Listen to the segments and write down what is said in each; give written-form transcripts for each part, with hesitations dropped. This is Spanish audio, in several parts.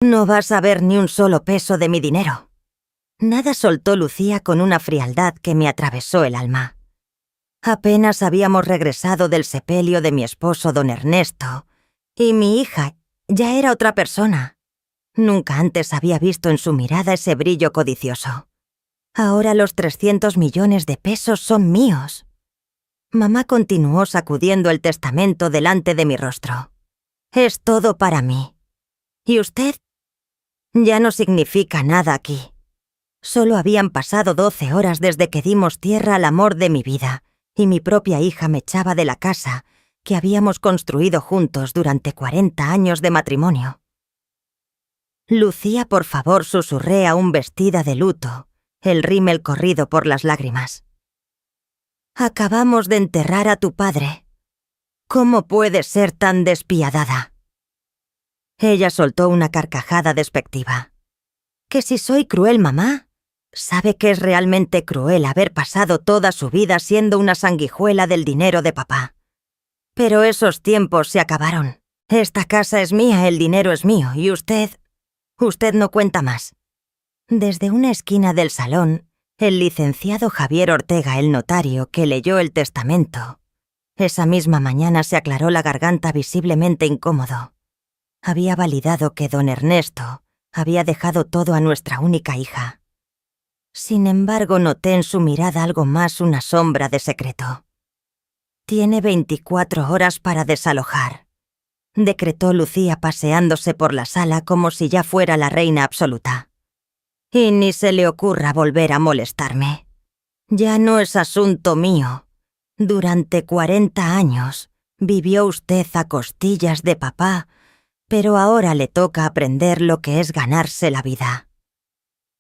No vas a ver ni un solo peso de mi dinero. Nada, soltó Lucía con una frialdad que me atravesó el alma. Apenas habíamos regresado del sepelio de mi esposo don Ernesto, y mi hija ya era otra persona. Nunca antes había visto en su mirada ese brillo codicioso. Ahora los 300 millones de pesos son míos. Mamá continuó sacudiendo el testamento delante de mi rostro. Es todo para mí. ¿Y usted? Ya no significa nada aquí. Solo habían pasado 12 horas desde que dimos tierra al amor de mi vida, y mi propia hija me echaba de la casa que habíamos construido juntos durante 40 años de matrimonio. Lucía, por favor, susurré aún vestida de luto, el rímel corrido por las lágrimas. Acabamos de enterrar a tu padre. ¿Cómo puedes ser tan despiadada? Ella soltó una carcajada despectiva. ¿Que si soy cruel, mamá? Sabe que es realmente cruel haber pasado toda su vida siendo una sanguijuela del dinero de papá. Pero esos tiempos se acabaron. Esta casa es mía, el dinero es mío, y usted no cuenta más. Desde una esquina del salón, el licenciado Javier Ortega, el notario, que leyó el testamento. Esa misma mañana se aclaró la garganta visiblemente incómodo. Había validado que don Ernesto había dejado todo a nuestra única hija. Sin embargo, noté en su mirada algo más, una sombra de secreto. Tiene 24 horas para desalojar, decretó Lucía paseándose por la sala como si ya fuera la reina absoluta. Y ni se le ocurra volver a molestarme. Ya no es asunto mío. Durante 40 años vivió usted a costillas de papá, pero ahora le toca aprender lo que es ganarse la vida.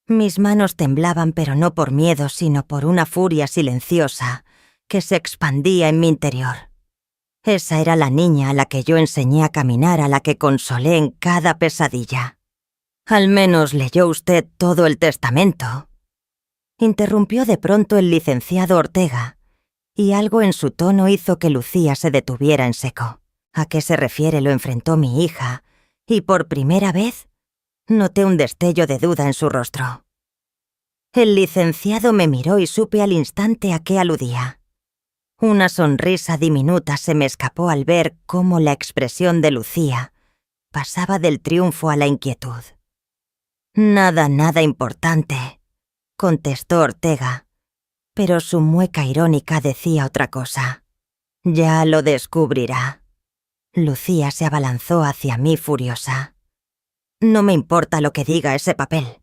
Mis manos temblaban, pero no por miedo, sino por una furia silenciosa que se expandía en mi interior. Esa era la niña a la que yo enseñé a caminar, a la que consolé en cada pesadilla. Al menos leyó usted todo el testamento. Interrumpió de pronto el licenciado Ortega, y algo en su tono hizo que Lucía se detuviera en seco. ¿A qué se refiere?, lo enfrentó mi hija, y por primera vez noté un destello de duda en su rostro. El licenciado me miró y supe al instante a qué aludía. Una sonrisa diminuta se me escapó al ver cómo la expresión de Lucía pasaba del triunfo a la inquietud. Nada importante, contestó Ortega, pero su mueca irónica decía otra cosa. Ya lo descubrirá. Lucía se abalanzó hacia mí furiosa. No me importa lo que diga ese papel.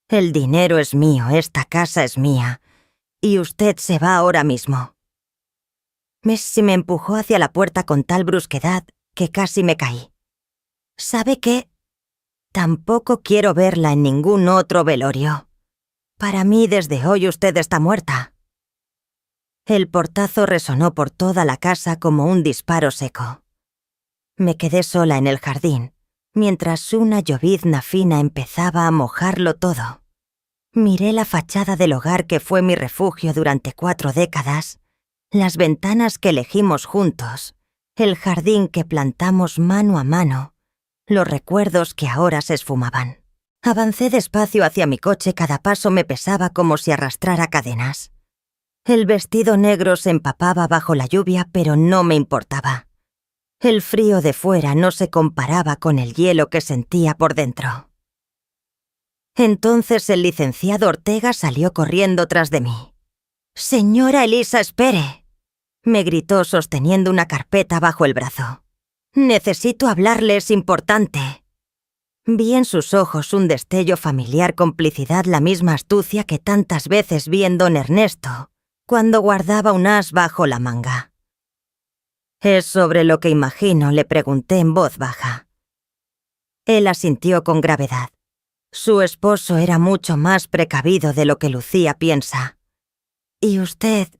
El dinero es mío, esta casa es mía, y usted se va ahora mismo. Messi me empujó hacia la puerta con tal brusquedad que casi me caí. ¿Sabe qué? Tampoco quiero verla en ningún otro velorio. Para mí, desde hoy usted está muerta. El portazo resonó por toda la casa como un disparo seco. Me quedé sola en el jardín, mientras una llovizna fina empezaba a mojarlo todo. Miré la fachada del hogar que fue mi refugio durante 4 décadas, las ventanas que elegimos juntos, el jardín que plantamos mano a mano, los recuerdos que ahora se esfumaban. Avancé despacio hacia mi coche, cada paso me pesaba como si arrastrara cadenas. El vestido negro se empapaba bajo la lluvia, pero no me importaba. El frío de fuera no se comparaba con el hielo que sentía por dentro. Entonces el licenciado Ortega salió corriendo tras de mí. «Señora Elisa, espere», me gritó sosteniendo una carpeta bajo el brazo. «Necesito hablarle, es importante». Vi en sus ojos un destello familiar, complicidad, la misma astucia que tantas veces vi en don Ernesto, cuando guardaba un as bajo la manga. «¿Es sobre lo que imagino?», le pregunté en voz baja. Él asintió con gravedad. Su esposo era mucho más precavido de lo que Lucía piensa. Y usted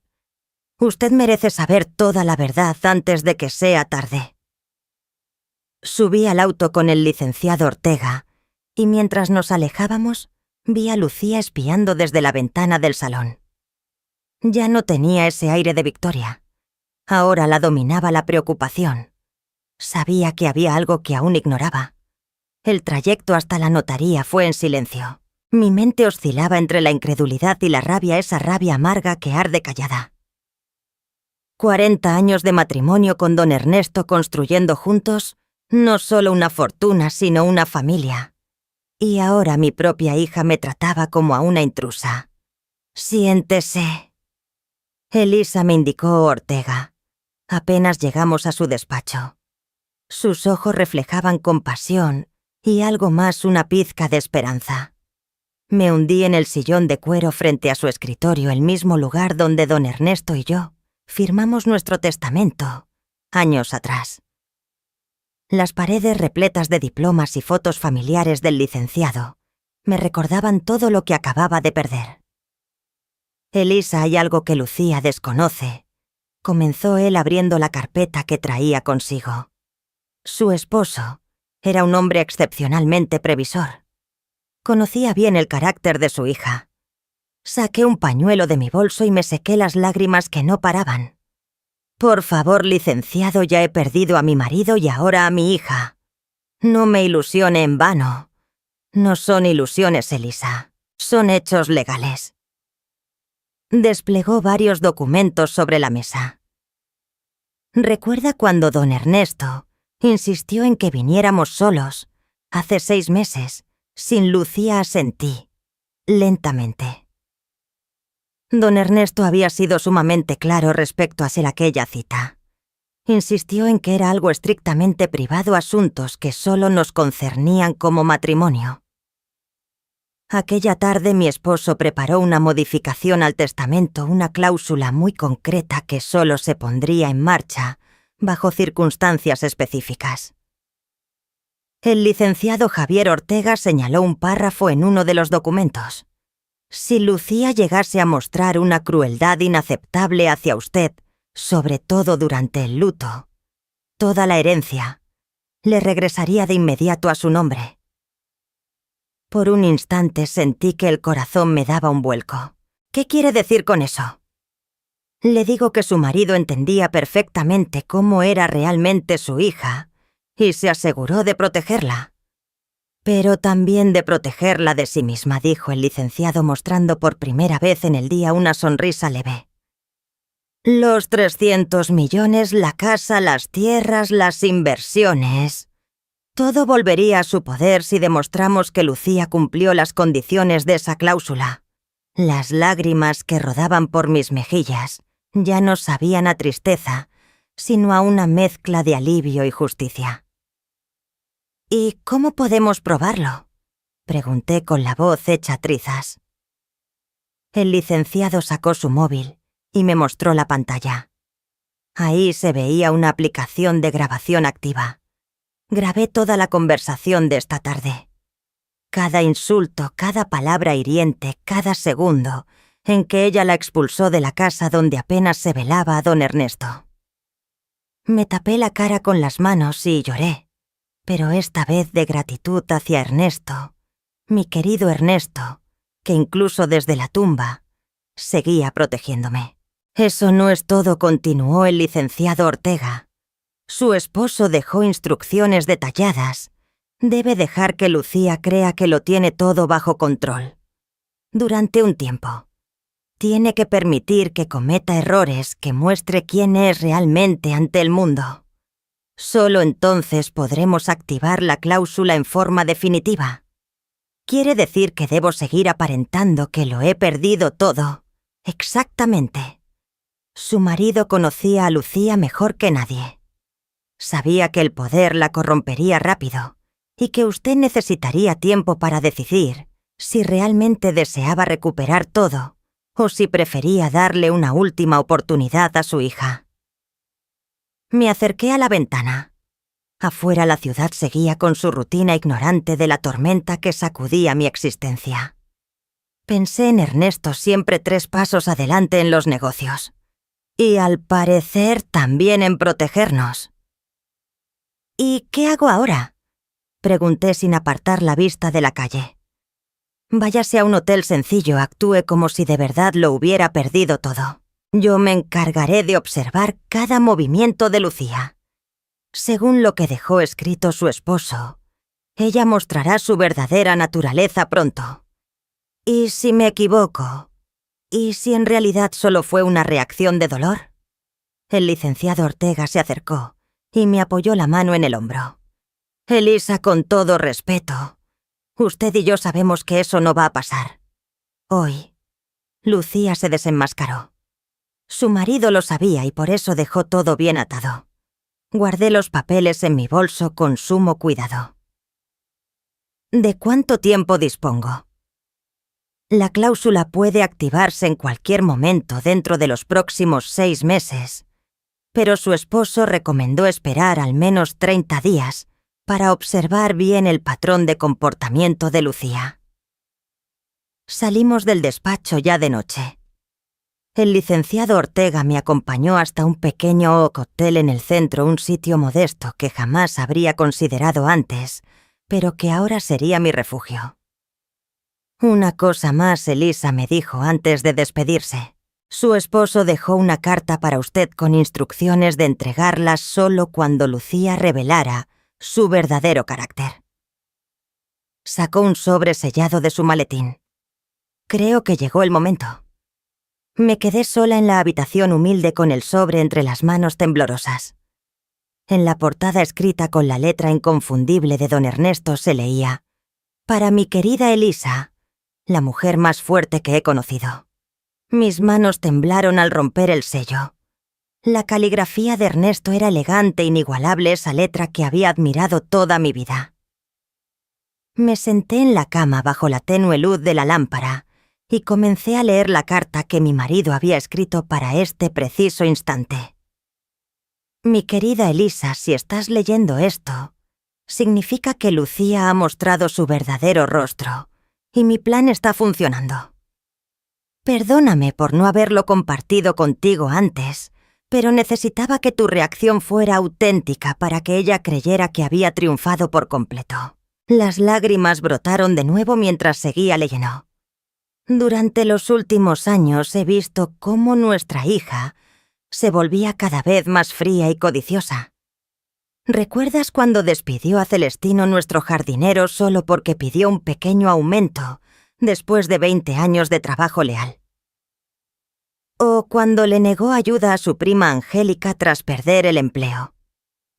merece saber toda la verdad antes de que sea tarde. Subí al auto con el licenciado Ortega, y mientras nos alejábamos, vi a Lucía espiando desde la ventana del salón. Ya no tenía ese aire de victoria. Ahora la dominaba la preocupación. Sabía que había algo que aún ignoraba. El trayecto hasta la notaría fue en silencio. Mi mente oscilaba entre la incredulidad y la rabia, esa rabia amarga que arde callada. 40 años de matrimonio con don Ernesto construyendo juntos, no solo una fortuna, sino una familia. Y ahora mi propia hija me trataba como a una intrusa. «Siéntese». Elisa me indicó Ortega. Apenas llegamos a su despacho. Sus ojos reflejaban compasión y algo más, una pizca de esperanza. Me hundí en el sillón de cuero frente a su escritorio, el mismo lugar donde don Ernesto y yo firmamos nuestro testamento, años atrás. Las paredes repletas de diplomas y fotos familiares del licenciado me recordaban todo lo que acababa de perder. «Elisa, hay algo que Lucía desconoce», comenzó él abriendo la carpeta que traía consigo. Su esposo era un hombre excepcionalmente previsor. Conocía bien el carácter de su hija. Saqué un pañuelo de mi bolso y me sequé las lágrimas que no paraban. «Por favor, licenciado, ya he perdido a mi marido y ahora a mi hija. No me ilusione en vano. No son ilusiones, Elisa. Son hechos legales». Desplegó varios documentos sobre la mesa. «¿Recuerda cuando don Ernesto insistió en que viniéramos solos, hace 6 meses, sin Lucía?» Asentí, lentamente. Don Ernesto había sido sumamente claro respecto a ser aquella cita. Insistió en que era algo estrictamente privado, asuntos que solo nos concernían como matrimonio. Aquella tarde mi esposo preparó una modificación al testamento, una cláusula muy concreta que solo se pondría en marcha bajo circunstancias específicas. El licenciado Javier Ortega señaló un párrafo en uno de los documentos. «Si Lucía llegase a mostrar una crueldad inaceptable hacia usted, sobre todo durante el luto, toda la herencia le regresaría de inmediato a su nombre». Por un instante sentí que el corazón me daba un vuelco. «¿Qué quiere decir con eso?» Le digo que su marido entendía perfectamente cómo era realmente su hija y se aseguró de protegerla. «Pero también de protegerla de sí misma», dijo el licenciado, mostrando por primera vez en el día una sonrisa leve. «Los 300 millones, la casa, las tierras, las inversiones. Todo volvería a su poder si demostramos que Lucía cumplió las condiciones de esa cláusula». Las lágrimas que rodaban por mis mejillas ya no sabían a tristeza, sino a una mezcla de alivio y justicia. «¿Y cómo podemos probarlo?», pregunté con la voz hecha trizas. El licenciado sacó su móvil y me mostró la pantalla. Ahí se veía una aplicación de grabación activa. Grabé toda la conversación de esta tarde. Cada insulto, cada palabra hiriente, cada segundo en que ella la expulsó de la casa donde apenas se velaba a don Ernesto. Me tapé la cara con las manos y lloré, pero esta vez de gratitud hacia Ernesto, mi querido Ernesto, que incluso desde la tumba seguía protegiéndome. «Eso no es todo», continuó el licenciado Ortega. «Su esposo dejó instrucciones detalladas. Debe dejar que Lucía crea que lo tiene todo bajo control. Durante un tiempo. Tiene que permitir que cometa errores, que muestre quién es realmente ante el mundo. Solo entonces podremos activar la cláusula en forma definitiva. Quiere decir que debo seguir aparentando que lo he perdido todo». «Exactamente». Su marido conocía a Lucía mejor que nadie. Sabía que el poder la corrompería rápido y que usted necesitaría tiempo para decidir si realmente deseaba recuperar todo o si prefería darle una última oportunidad a su hija. Me acerqué a la ventana. Afuera la ciudad seguía con su rutina ignorante de la tormenta que sacudía mi existencia. Pensé en Ernesto, siempre 3 pasos adelante en los negocios. Y al parecer también en protegernos. «¿Y qué hago ahora?», pregunté sin apartar la vista de la calle. «Váyase a un hotel sencillo, actúe como si de verdad lo hubiera perdido todo. Yo me encargaré de observar cada movimiento de Lucía. Según lo que dejó escrito su esposo, Ella mostrará su verdadera naturaleza pronto. ¿Y si me equivoco? ¿Y si en realidad solo fue una reacción de dolor? El licenciado Ortega se acercó y me apoyó la mano en el hombro. Elisa, con todo respeto, usted y yo sabemos que eso no va a pasar. Hoy, Lucía se desenmascaró. Su marido lo sabía y por eso dejó todo bien atado. Guardé los papeles en mi bolso con sumo cuidado. ¿De cuánto tiempo dispongo? La cláusula puede activarse en cualquier momento dentro de los próximos 6 meses, pero su esposo recomendó esperar al menos 30 días para observar bien el patrón de comportamiento de Lucía. Salimos del despacho ya de noche. El licenciado Ortega me acompañó hasta un pequeño hotel en el centro, un sitio modesto que jamás habría considerado antes, pero que ahora sería mi refugio. Una cosa más, Elisa me dijo antes de despedirse. Su esposo dejó una carta para usted con instrucciones de entregarla solo cuando Lucía revelara su verdadero carácter. Sacó un sobre sellado de su maletín. Creo que llegó el momento. Me quedé sola en la habitación humilde con el sobre entre las manos temblorosas. En la portada escrita con la letra inconfundible de don Ernesto se leía: «Para mi querida Elisa, la mujer más fuerte que he conocido». Mis manos temblaron al romper el sello. La caligrafía de Ernesto era elegante e inigualable, esa letra que había admirado toda mi vida. Me senté en la cama bajo la tenue luz de la lámpara y comencé a leer la carta que mi marido había escrito para este preciso instante. Mi querida Elisa, si estás leyendo esto, significa que Lucía ha mostrado su verdadero rostro y mi plan está funcionando. Perdóname por no haberlo compartido contigo antes, pero necesitaba que tu reacción fuera auténtica para que ella creyera que había triunfado por completo. Las lágrimas brotaron de nuevo mientras seguía leyendo. Durante los últimos años he visto cómo nuestra hija se volvía cada vez más fría y codiciosa. ¿Recuerdas cuando despidió a Celestino, nuestro jardinero, solo porque pidió un pequeño aumento después de 20 años de trabajo leal? O cuando le negó ayuda a su prima Angélica tras perder el empleo.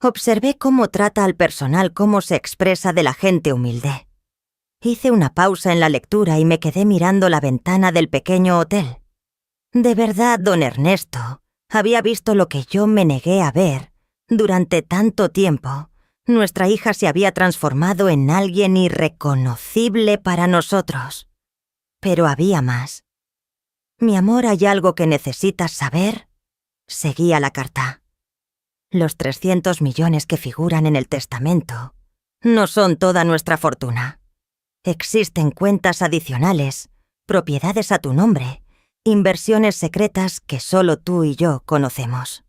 Observé cómo trata al personal, cómo se expresa de la gente humilde. Hice una pausa en la lectura y me quedé mirando la ventana del pequeño hotel. De verdad, don Ernesto, había visto lo que yo me negué a ver. Durante tanto tiempo, nuestra hija se había transformado en alguien irreconocible para nosotros. Pero había más. «Mi amor, ¿hay algo que necesitas saber?», seguía la carta. «Los 300 millones que figuran en el testamento no son toda nuestra fortuna. Existen cuentas adicionales, propiedades a tu nombre, inversiones secretas que solo tú y yo conocemos.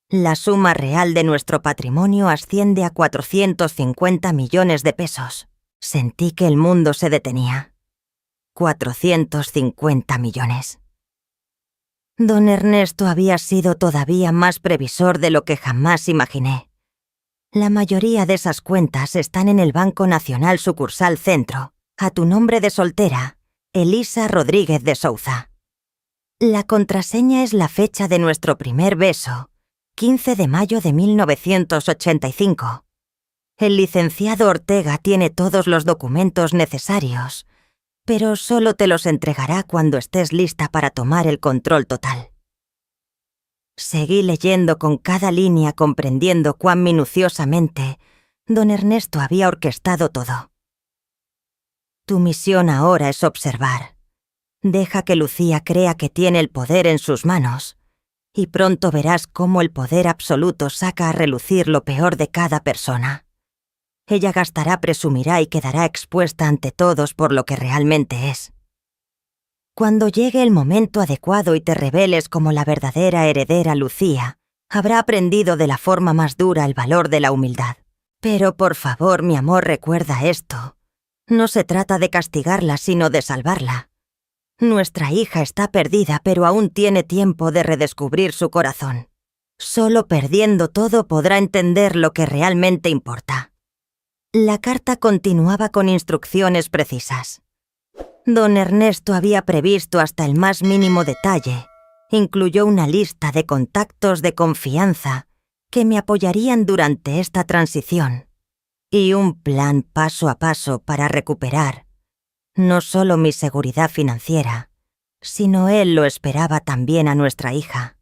La suma real de nuestro patrimonio asciende a 450 millones de pesos». Sentí que el mundo se detenía. 450 millones. Don Ernesto había sido todavía más previsor de lo que jamás imaginé. La mayoría de esas cuentas están en el Banco Nacional Sucursal Centro, a tu nombre de soltera, Elisa Rodríguez de Souza. La contraseña es la fecha de nuestro primer beso, 15 de mayo de 1985. El licenciado Ortega tiene todos los documentos necesarios, pero solo te los entregará cuando estés lista para tomar el control total. Seguí leyendo con cada línea, comprendiendo cuán minuciosamente don Ernesto había orquestado todo. Tu misión ahora es observar. Deja que Lucía crea que tiene el poder en sus manos, y pronto verás cómo el poder absoluto saca a relucir lo peor de cada persona. Ella gastará, presumirá y quedará expuesta ante todos por lo que realmente es. Cuando llegue el momento adecuado y te reveles como la verdadera heredera Lucía, habrá aprendido de la forma más dura el valor de la humildad. Pero por favor, mi amor, recuerda esto. No se trata de castigarla, sino de salvarla. Nuestra hija está perdida, pero aún tiene tiempo de redescubrir su corazón. Solo perdiendo todo podrá entender lo que realmente importa. La carta continuaba con instrucciones precisas. Don Ernesto había previsto hasta el más mínimo detalle. Incluyó una lista de contactos de confianza que me apoyarían durante esta transición y un plan paso a paso para recuperar no solo mi seguridad financiera, sino él lo esperaba también a nuestra hija.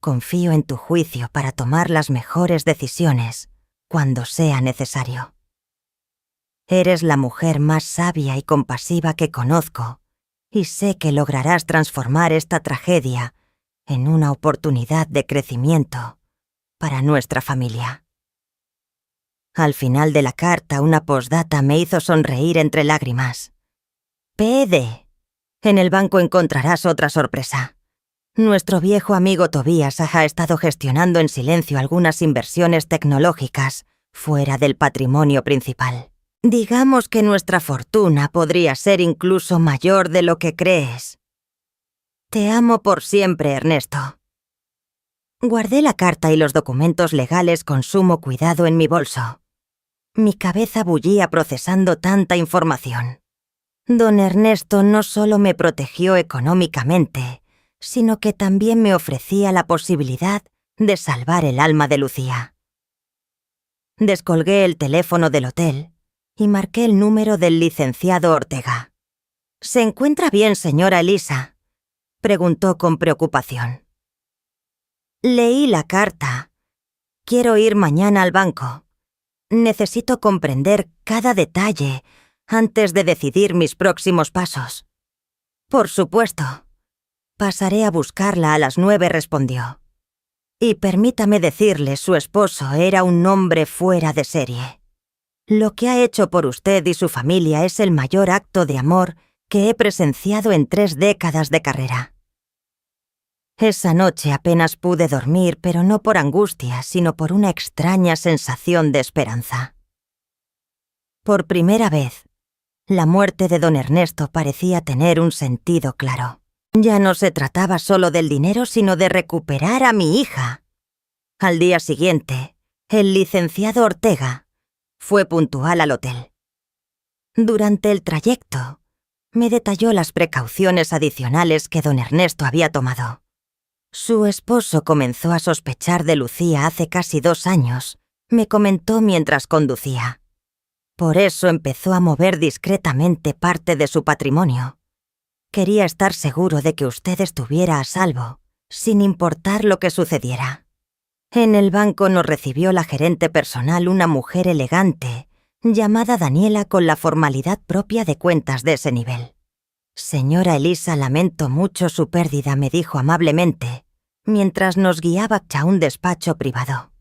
Confío en tu juicio para tomar las mejores decisiones cuando sea necesario. Eres la mujer más sabia y compasiva que conozco, y sé que lograrás transformar esta tragedia en una oportunidad de crecimiento para nuestra familia. Al final de la carta, una postdata me hizo sonreír entre lágrimas. PD. En el banco encontrarás otra sorpresa. Nuestro viejo amigo Tobías ha estado gestionando en silencio algunas inversiones tecnológicas fuera del patrimonio principal. Digamos que nuestra fortuna podría ser incluso mayor de lo que crees. Te amo por siempre, Ernesto. Guardé la carta y los documentos legales con sumo cuidado en mi bolso. Mi cabeza bullía procesando tanta información. Don Ernesto no solo me protegió económicamente, sino que también me ofrecía la posibilidad de salvar el alma de Lucía. Descolgué el teléfono del hotel y marqué el número del licenciado Ortega. ¿Se encuentra bien, señora Elisa?, preguntó con preocupación. Leí la carta. Quiero ir mañana al banco. Necesito comprender cada detalle antes de decidir mis próximos pasos. Por supuesto. Pasaré a buscarla a las 9, respondió. Y permítame decirle, su esposo era un hombre fuera de serie. Lo que ha hecho por usted y su familia es el mayor acto de amor que he presenciado en 3 décadas de carrera. Esa noche apenas pude dormir, pero no por angustia, sino por una extraña sensación de esperanza. Por primera vez, la muerte de don Ernesto parecía tener un sentido claro. Ya no se trataba solo del dinero, sino de recuperar a mi hija. Al día siguiente, el licenciado Ortega fue puntual al hotel. Durante el trayecto, me detalló las precauciones adicionales que don Ernesto había tomado. Su esposo comenzó a sospechar de Lucía hace casi 2 años, me comentó mientras conducía. Por eso empezó a mover discretamente parte de su patrimonio. Quería estar seguro de que usted estuviera a salvo, sin importar lo que sucediera. En el banco nos recibió la gerente personal, una mujer elegante, llamada Daniela, con la formalidad propia de cuentas de ese nivel. Señora Elisa, lamento mucho su pérdida, me dijo amablemente, mientras nos guiaba a un despacho privado.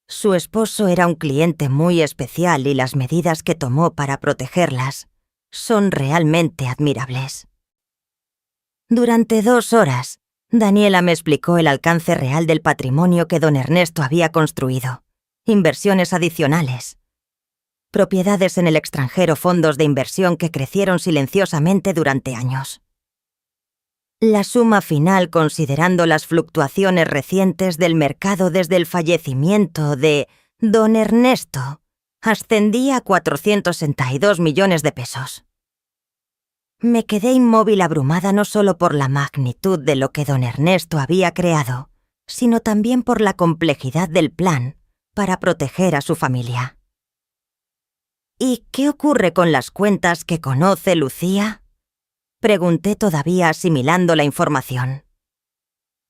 Su esposo era un cliente muy especial y las medidas que tomó para protegerlas son realmente admirables. Durante 2 horas, Daniela me explicó el alcance real del patrimonio que don Ernesto había construido, inversiones adicionales, propiedades en el extranjero, fondos de inversión que crecieron silenciosamente durante años. La suma final, considerando las fluctuaciones recientes del mercado desde el fallecimiento de don Ernesto, ascendía a 462 millones de pesos. Me quedé inmóvil, abrumada no solo por la magnitud de lo que don Ernesto había creado, sino también por la complejidad del plan para proteger a su familia. ¿Y qué ocurre con las cuentas que conoce Lucía?, pregunté, todavía asimilando la información.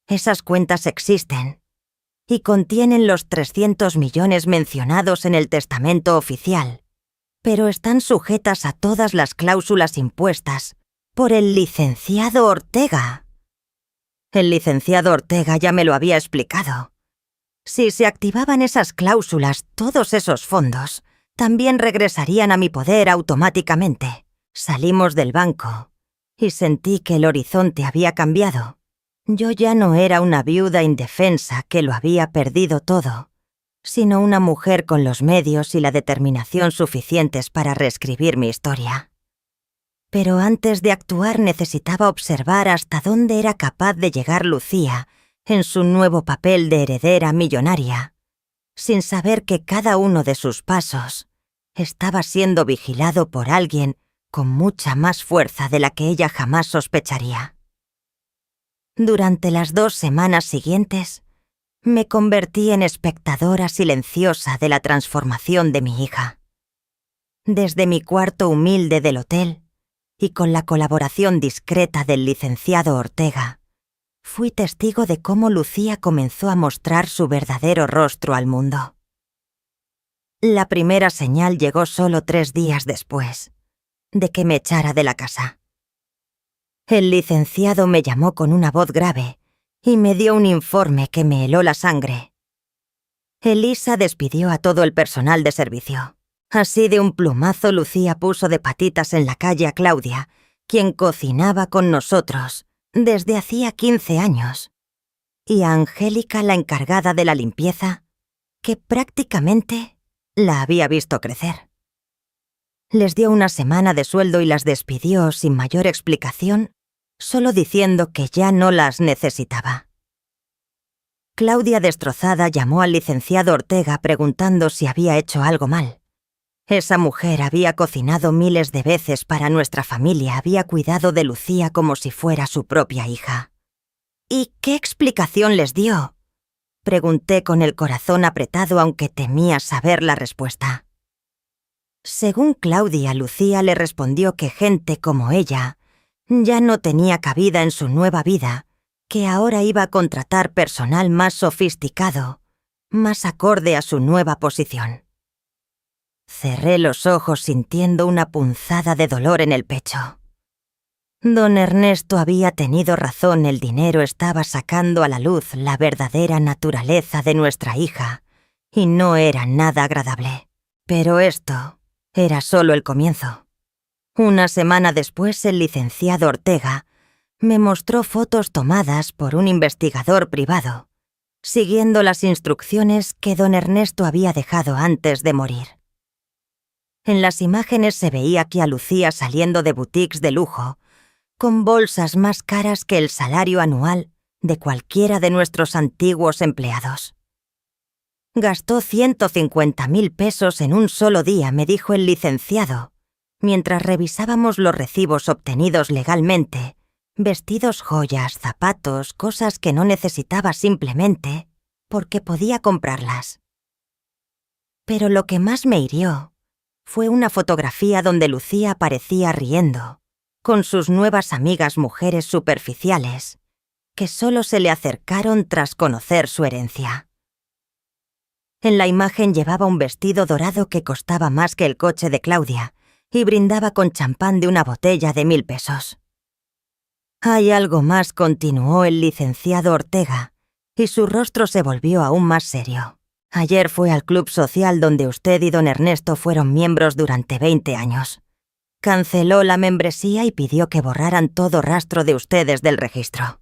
Esas cuentas existen y contienen los 300 millones mencionados en el testamento oficial, pero están sujetas a todas las cláusulas impuestas por el licenciado Ortega. El licenciado Ortega ya me lo había explicado. Si se activaban esas cláusulas, todos esos fondos también regresarían a mi poder automáticamente. Salimos del banco y sentí que el horizonte había cambiado. Yo ya no era una viuda indefensa que lo había perdido todo, sino una mujer con los medios y la determinación suficientes para reescribir mi historia. Pero antes de actuar necesitaba observar hasta dónde era capaz de llegar Lucía en su nuevo papel de heredera millonaria, sin saber que cada uno de sus pasos estaba siendo vigilado por alguien con mucha más fuerza de la que ella jamás sospecharía. Durante las 2 semanas siguientes, me convertí en espectadora silenciosa de la transformación de mi hija. Desde mi cuarto humilde del hotel, y con la colaboración discreta del licenciado Ortega, fui testigo de cómo Lucía comenzó a mostrar su verdadero rostro al mundo. La primera señal llegó solo 3 días después de que me echara de la casa. El licenciado me llamó con una voz grave y me dio un informe que me heló la sangre. Elisa despidió a todo el personal de servicio. Así de un plumazo, Lucía puso de patitas en la calle a Claudia, quien cocinaba con nosotros desde hacía 15 años, y a Angélica, la encargada de la limpieza, que prácticamente la había visto crecer. Les dio una semana de sueldo y las despidió sin mayor explicación, solo diciendo que ya no las necesitaba. Claudia, destrozada, llamó al licenciado Ortega preguntando si había hecho algo mal. Esa mujer había cocinado miles de veces para nuestra familia, había cuidado de Lucía como si fuera su propia hija. ¿Y qué explicación les dio?, pregunté con el corazón apretado, aunque temía saber la respuesta. Según Claudia, Lucía le respondió que gente como ella ya no tenía cabida en su nueva vida, que ahora iba a contratar personal más sofisticado, más acorde a su nueva posición. Cerré los ojos sintiendo una punzada de dolor en el pecho. Don Ernesto había tenido razón, el dinero estaba sacando a la luz la verdadera naturaleza de nuestra hija, y no era nada agradable. Pero esto era solo el comienzo. Una semana después, el licenciado Ortega me mostró fotos tomadas por un investigador privado, siguiendo las instrucciones que don Ernesto había dejado antes de morir. En las imágenes se veía que a Lucía saliendo de boutiques de lujo, con bolsas más caras que el salario anual de cualquiera de nuestros antiguos empleados. Gastó 150.000 pesos en un solo día, me dijo el licenciado, mientras revisábamos los recibos obtenidos legalmente, vestidos, joyas, zapatos, cosas que no necesitaba simplemente porque podía comprarlas. Pero lo que más me hirió fue una fotografía donde Lucía aparecía riendo, con sus nuevas amigas mujeres superficiales, que solo se le acercaron tras conocer su herencia. En la imagen llevaba un vestido dorado que costaba más que el coche de Claudia y brindaba con champán de una botella de 1.000 pesos. Hay algo más, continuó el licenciado Ortega, y su rostro se volvió aún más serio. Ayer fue al club social donde usted y don Ernesto fueron miembros durante 20 años. Canceló la membresía y pidió que borraran todo rastro de ustedes del registro.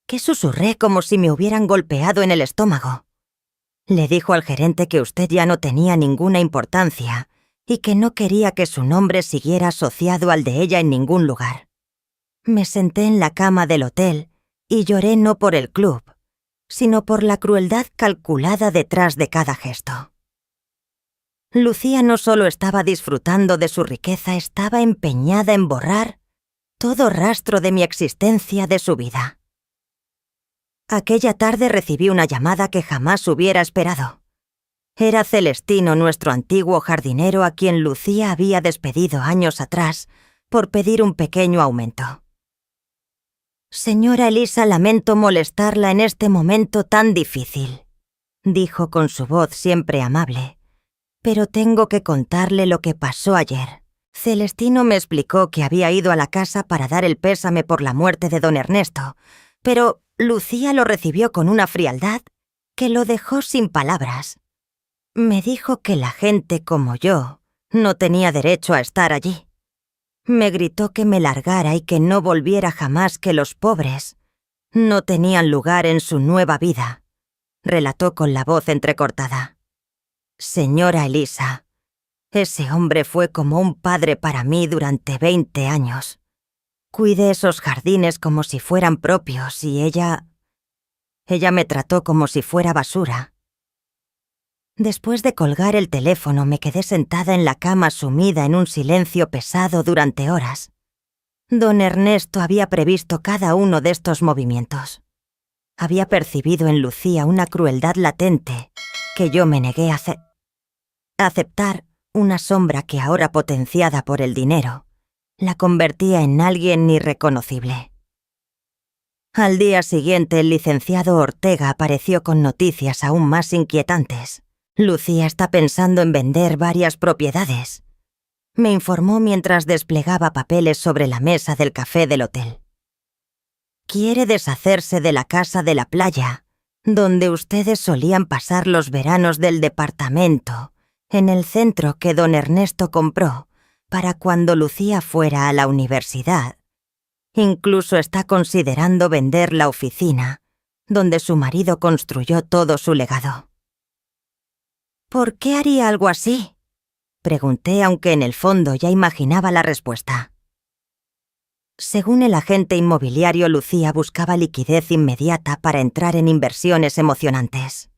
¿Qué susurré como si me hubieran golpeado en el estómago? Le dijo al gerente que usted ya no tenía ninguna importancia y que no quería que su nombre siguiera asociado al de ella en ningún lugar. Me senté en la cama del hotel y lloré no por el club, sino por la crueldad calculada detrás de cada gesto. Lucía no solo estaba disfrutando de su riqueza, estaba empeñada en borrar todo rastro de mi existencia de su vida. Aquella tarde recibí una llamada que jamás hubiera esperado. Era Celestino, nuestro antiguo jardinero, a quien Lucía había despedido años atrás por pedir un pequeño aumento. «Señora Elisa, lamento molestarla en este momento tan difícil», dijo con su voz siempre amable, «pero tengo que contarle lo que pasó ayer. Celestino me explicó que había ido a la casa para dar el pésame por la muerte de don Ernesto, pero Lucía lo recibió con una frialdad que lo dejó sin palabras. Me dijo que la gente como yo no tenía derecho a estar allí. Me gritó que me largara y que no volviera jamás, que los pobres no tenían lugar en su nueva vida», relató con la voz entrecortada. «Señora Elisa, ese hombre fue como un padre para mí durante 20 años. Cuidé esos jardines como si fueran propios y ella me trató como si fuera basura. Después de colgar el teléfono, me quedé sentada en la cama sumida en un silencio pesado durante horas. Don Ernesto había previsto cada uno de estos movimientos. Había percibido en Lucía una crueldad latente que yo me negué a aceptar, una sombra que ahora, potenciada por el dinero, la convertía en alguien irreconocible. Al día siguiente, el licenciado Ortega apareció con noticias aún más inquietantes. Lucía está pensando en vender varias propiedades, me informó mientras desplegaba papeles sobre la mesa del café del hotel. Quiere deshacerse de la casa de la playa, donde ustedes solían pasar los veranos del departamento, en el centro que don Ernesto compró para cuando Lucía fuera a la universidad. Incluso está considerando vender la oficina, donde su marido construyó todo su legado. ¿Por qué haría algo así?, pregunté, aunque en el fondo ya imaginaba la respuesta. Según el agente inmobiliario, Lucía buscaba liquidez inmediata para entrar en inversiones emocionantes.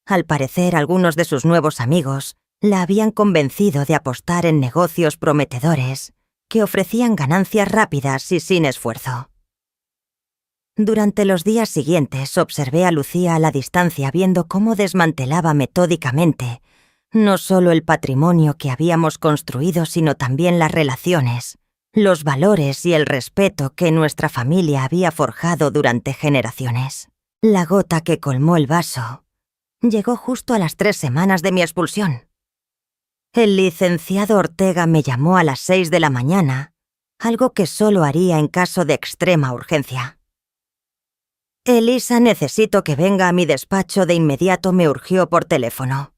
Al parecer, algunos de sus nuevos amigos la habían convencido de apostar en negocios prometedores que ofrecían ganancias rápidas y sin esfuerzo. Durante los días siguientes observé a Lucía a la distancia viendo cómo desmantelaba metódicamente no solo el patrimonio que habíamos construido, sino también las relaciones, los valores y el respeto que nuestra familia había forjado durante generaciones. La gota que colmó el vaso llegó justo a las 3 semanas de mi expulsión. El licenciado Ortega me llamó a las 6 de la mañana, algo que solo haría en caso de extrema urgencia. «Elisa, necesito que venga a mi despacho de inmediato», me urgió por teléfono.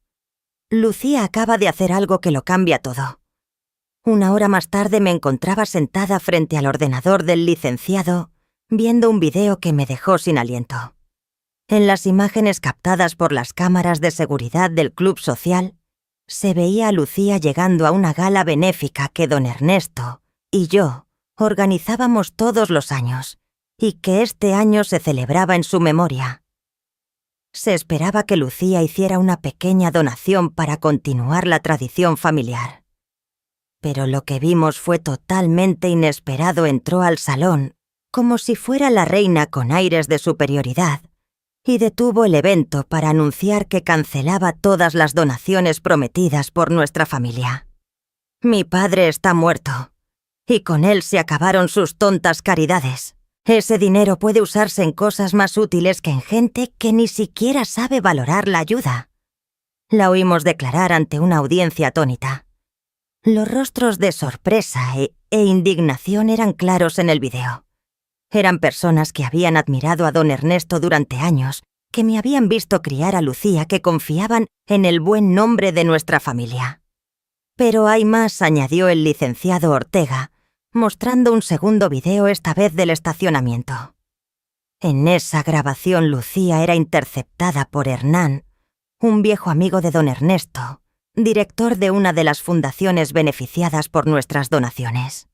«Lucía acaba de hacer algo que lo cambia todo». Una hora más tarde me encontraba sentada frente al ordenador del licenciado, viendo un video que me dejó sin aliento. En las imágenes captadas por las cámaras de seguridad del club social, se veía a Lucía llegando a una gala benéfica que don Ernesto y yo organizábamos todos los años, y que este año se celebraba en su memoria. Se esperaba que Lucía hiciera una pequeña donación para continuar la tradición familiar. Pero lo que vimos fue totalmente inesperado. Entró al salón, como si fuera la reina con aires de superioridad, y detuvo el evento para anunciar que cancelaba todas las donaciones prometidas por nuestra familia. «Mi padre está muerto, y con él se acabaron sus tontas caridades. Ese dinero puede usarse en cosas más útiles que en gente que ni siquiera sabe valorar la ayuda», la oímos declarar ante una audiencia atónita. Los rostros de sorpresa e indignación eran claros en el video. Eran personas que habían admirado a don Ernesto durante años, que me habían visto criar a Lucía, que confiaban en el buen nombre de nuestra familia. «Pero hay más», añadió el licenciado Ortega, mostrando un segundo video, esta vez del estacionamiento. En esa grabación, Lucía era interceptada por Hernán, un viejo amigo de don Ernesto, director de una de las fundaciones beneficiadas por nuestras donaciones.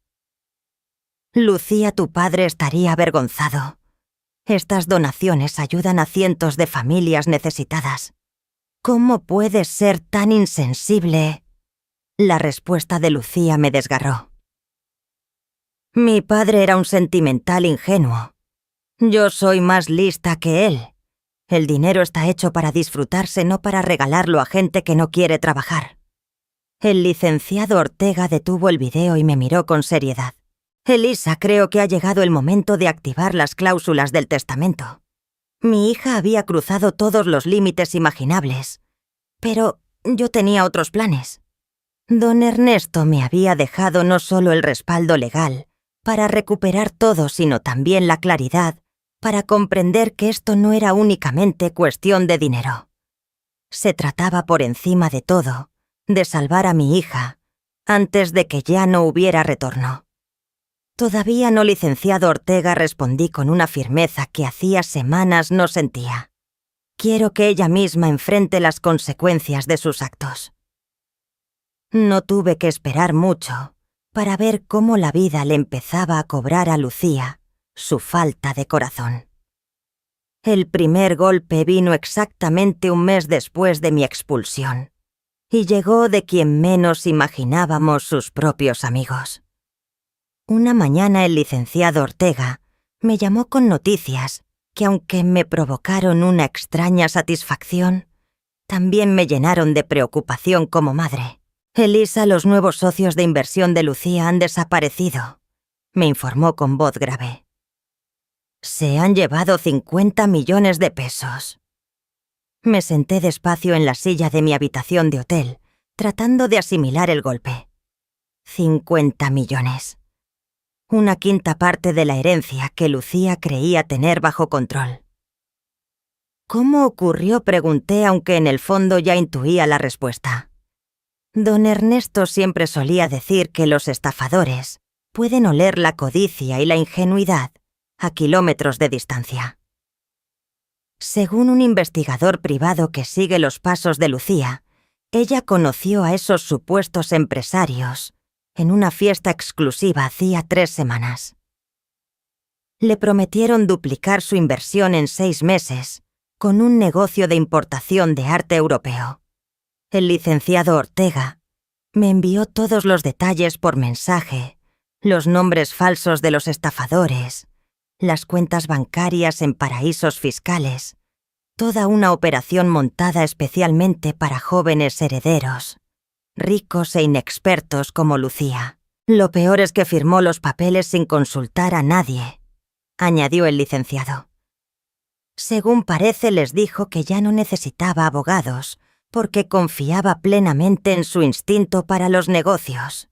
«Lucía, tu padre estaría avergonzado. Estas donaciones ayudan a cientos de familias necesitadas. ¿Cómo puedes ser tan insensible?». La respuesta de Lucía me desgarró. «Mi padre era un sentimental ingenuo. Yo soy más lista que él. El dinero está hecho para disfrutarse, no para regalarlo a gente que no quiere trabajar». El licenciado Ortega detuvo el video y me miró con seriedad. «Elisa, creo que ha llegado el momento de activar las cláusulas del testamento. Mi hija había cruzado todos los límites imaginables, pero yo tenía otros planes. Don Ernesto me había dejado no solo el respaldo legal para recuperar todo, sino también la claridad para comprender que esto no era únicamente cuestión de dinero. Se trataba, por encima de todo, de salvar a mi hija antes de que ya no hubiera retorno». «Todavía no, licenciado Ortega», respondí con una firmeza que hacía semanas no sentía. «Quiero que ella misma enfrente las consecuencias de sus actos». No tuve que esperar mucho para ver cómo la vida le empezaba a cobrar a Lucía su falta de corazón. El primer golpe vino exactamente un mes después de mi expulsión, y llegó de quien menos imaginábamos sus propios amigos. Una mañana el licenciado Ortega me llamó con noticias que, aunque me provocaron una extraña satisfacción, también me llenaron de preocupación como madre. Elisa, los nuevos socios de inversión de Lucía han desaparecido, me informó con voz grave. Se han llevado 50 millones de pesos. Me senté despacio en la silla de mi habitación de hotel, tratando de asimilar el golpe. 50 millones. Una quinta parte de la herencia que Lucía creía tener bajo control. ¿Cómo ocurrió?, pregunté, aunque en el fondo ya intuía la respuesta. Don Ernesto siempre solía decir que los estafadores pueden oler la codicia y la ingenuidad a kilómetros de distancia. Según un investigador privado que sigue los pasos de Lucía, ella conoció a esos supuestos empresarios en una fiesta exclusiva hacía 3 semanas. Le prometieron duplicar su inversión en 6 meses con un negocio de importación de arte europeo. El licenciado Ortega me envió todos los detalles por mensaje, los nombres falsos de los estafadores, las cuentas bancarias en paraísos fiscales, toda una operación montada especialmente para jóvenes herederos, ricos e inexpertos como Lucía. Lo peor es que firmó los papeles sin consultar a nadie, añadió el licenciado. Según parece, les dijo que ya no necesitaba abogados, porque confiaba plenamente en su instinto para los negocios.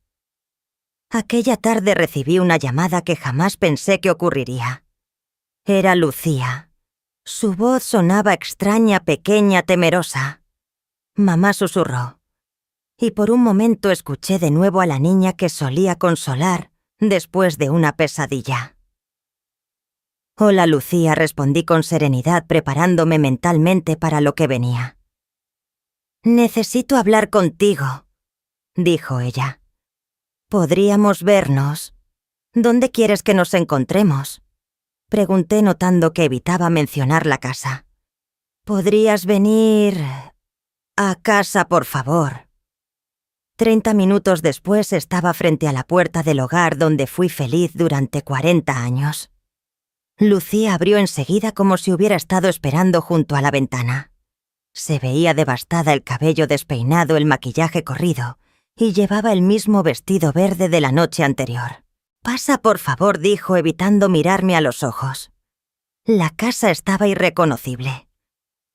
Aquella tarde recibí una llamada que jamás pensé que ocurriría. Era Lucía. Su voz sonaba extraña, pequeña, temerosa. Mamá susurró, y por un momento escuché de nuevo a la niña que solía consolar después de una pesadilla. Hola, Lucía, respondí con serenidad, preparándome mentalmente para lo que venía. Necesito hablar contigo, dijo ella. ¿Podríamos vernos? ¿Dónde quieres que nos encontremos?, pregunté, notando que evitaba mencionar la casa. ¿Podrías venir a casa, por favor? 30 minutos después estaba frente a la puerta del hogar donde fui feliz durante 40 años. Lucía abrió enseguida como si hubiera estado esperando junto a la ventana. Se veía devastada, el cabello despeinado, el maquillaje corrido, y llevaba el mismo vestido verde de la noche anterior. «Pasa, por favor», dijo, evitando mirarme a los ojos. La casa estaba irreconocible.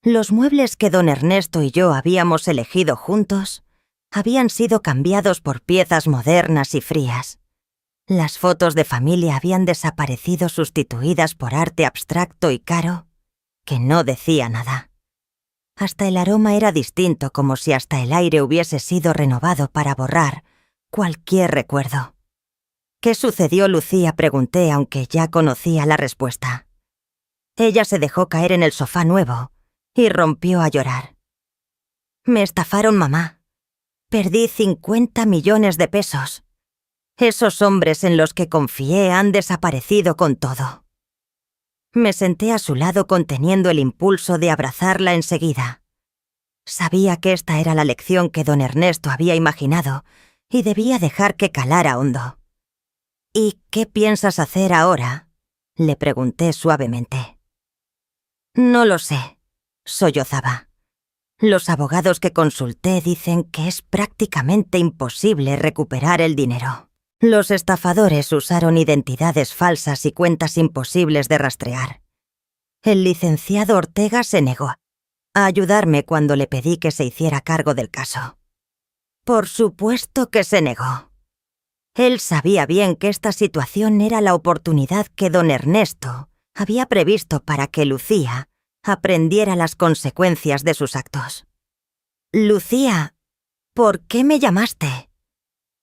Los muebles que don Ernesto y yo habíamos elegido juntos habían sido cambiados por piezas modernas y frías. Las fotos de familia habían desaparecido, sustituidas por arte abstracto y caro que no decía nada. Hasta el aroma era distinto, como si hasta el aire hubiese sido renovado para borrar cualquier recuerdo. ¿Qué sucedió, Lucía?, pregunté, aunque ya conocía la respuesta. Ella se dejó caer en el sofá nuevo y rompió a llorar. Me estafaron, mamá. Perdí 50 millones de pesos. Esos hombres en los que confié han desaparecido con todo. Me senté a su lado, conteniendo el impulso de abrazarla enseguida. Sabía que esta era la lección que don Ernesto había imaginado y debía dejar que calara hondo. «¿Y qué piensas hacer ahora?», le pregunté suavemente. «No lo sé», sollozaba. «Los abogados que consulté dicen que es prácticamente imposible recuperar el dinero. Los estafadores usaron identidades falsas y cuentas imposibles de rastrear. El licenciado Ortega se negó a ayudarme cuando le pedí que se hiciera cargo del caso. Por supuesto que se negó. Él sabía bien que esta situación era la oportunidad que don Ernesto había previsto para que Lucía aprendiera las consecuencias de sus actos. «Lucía, ¿por qué me llamaste?»,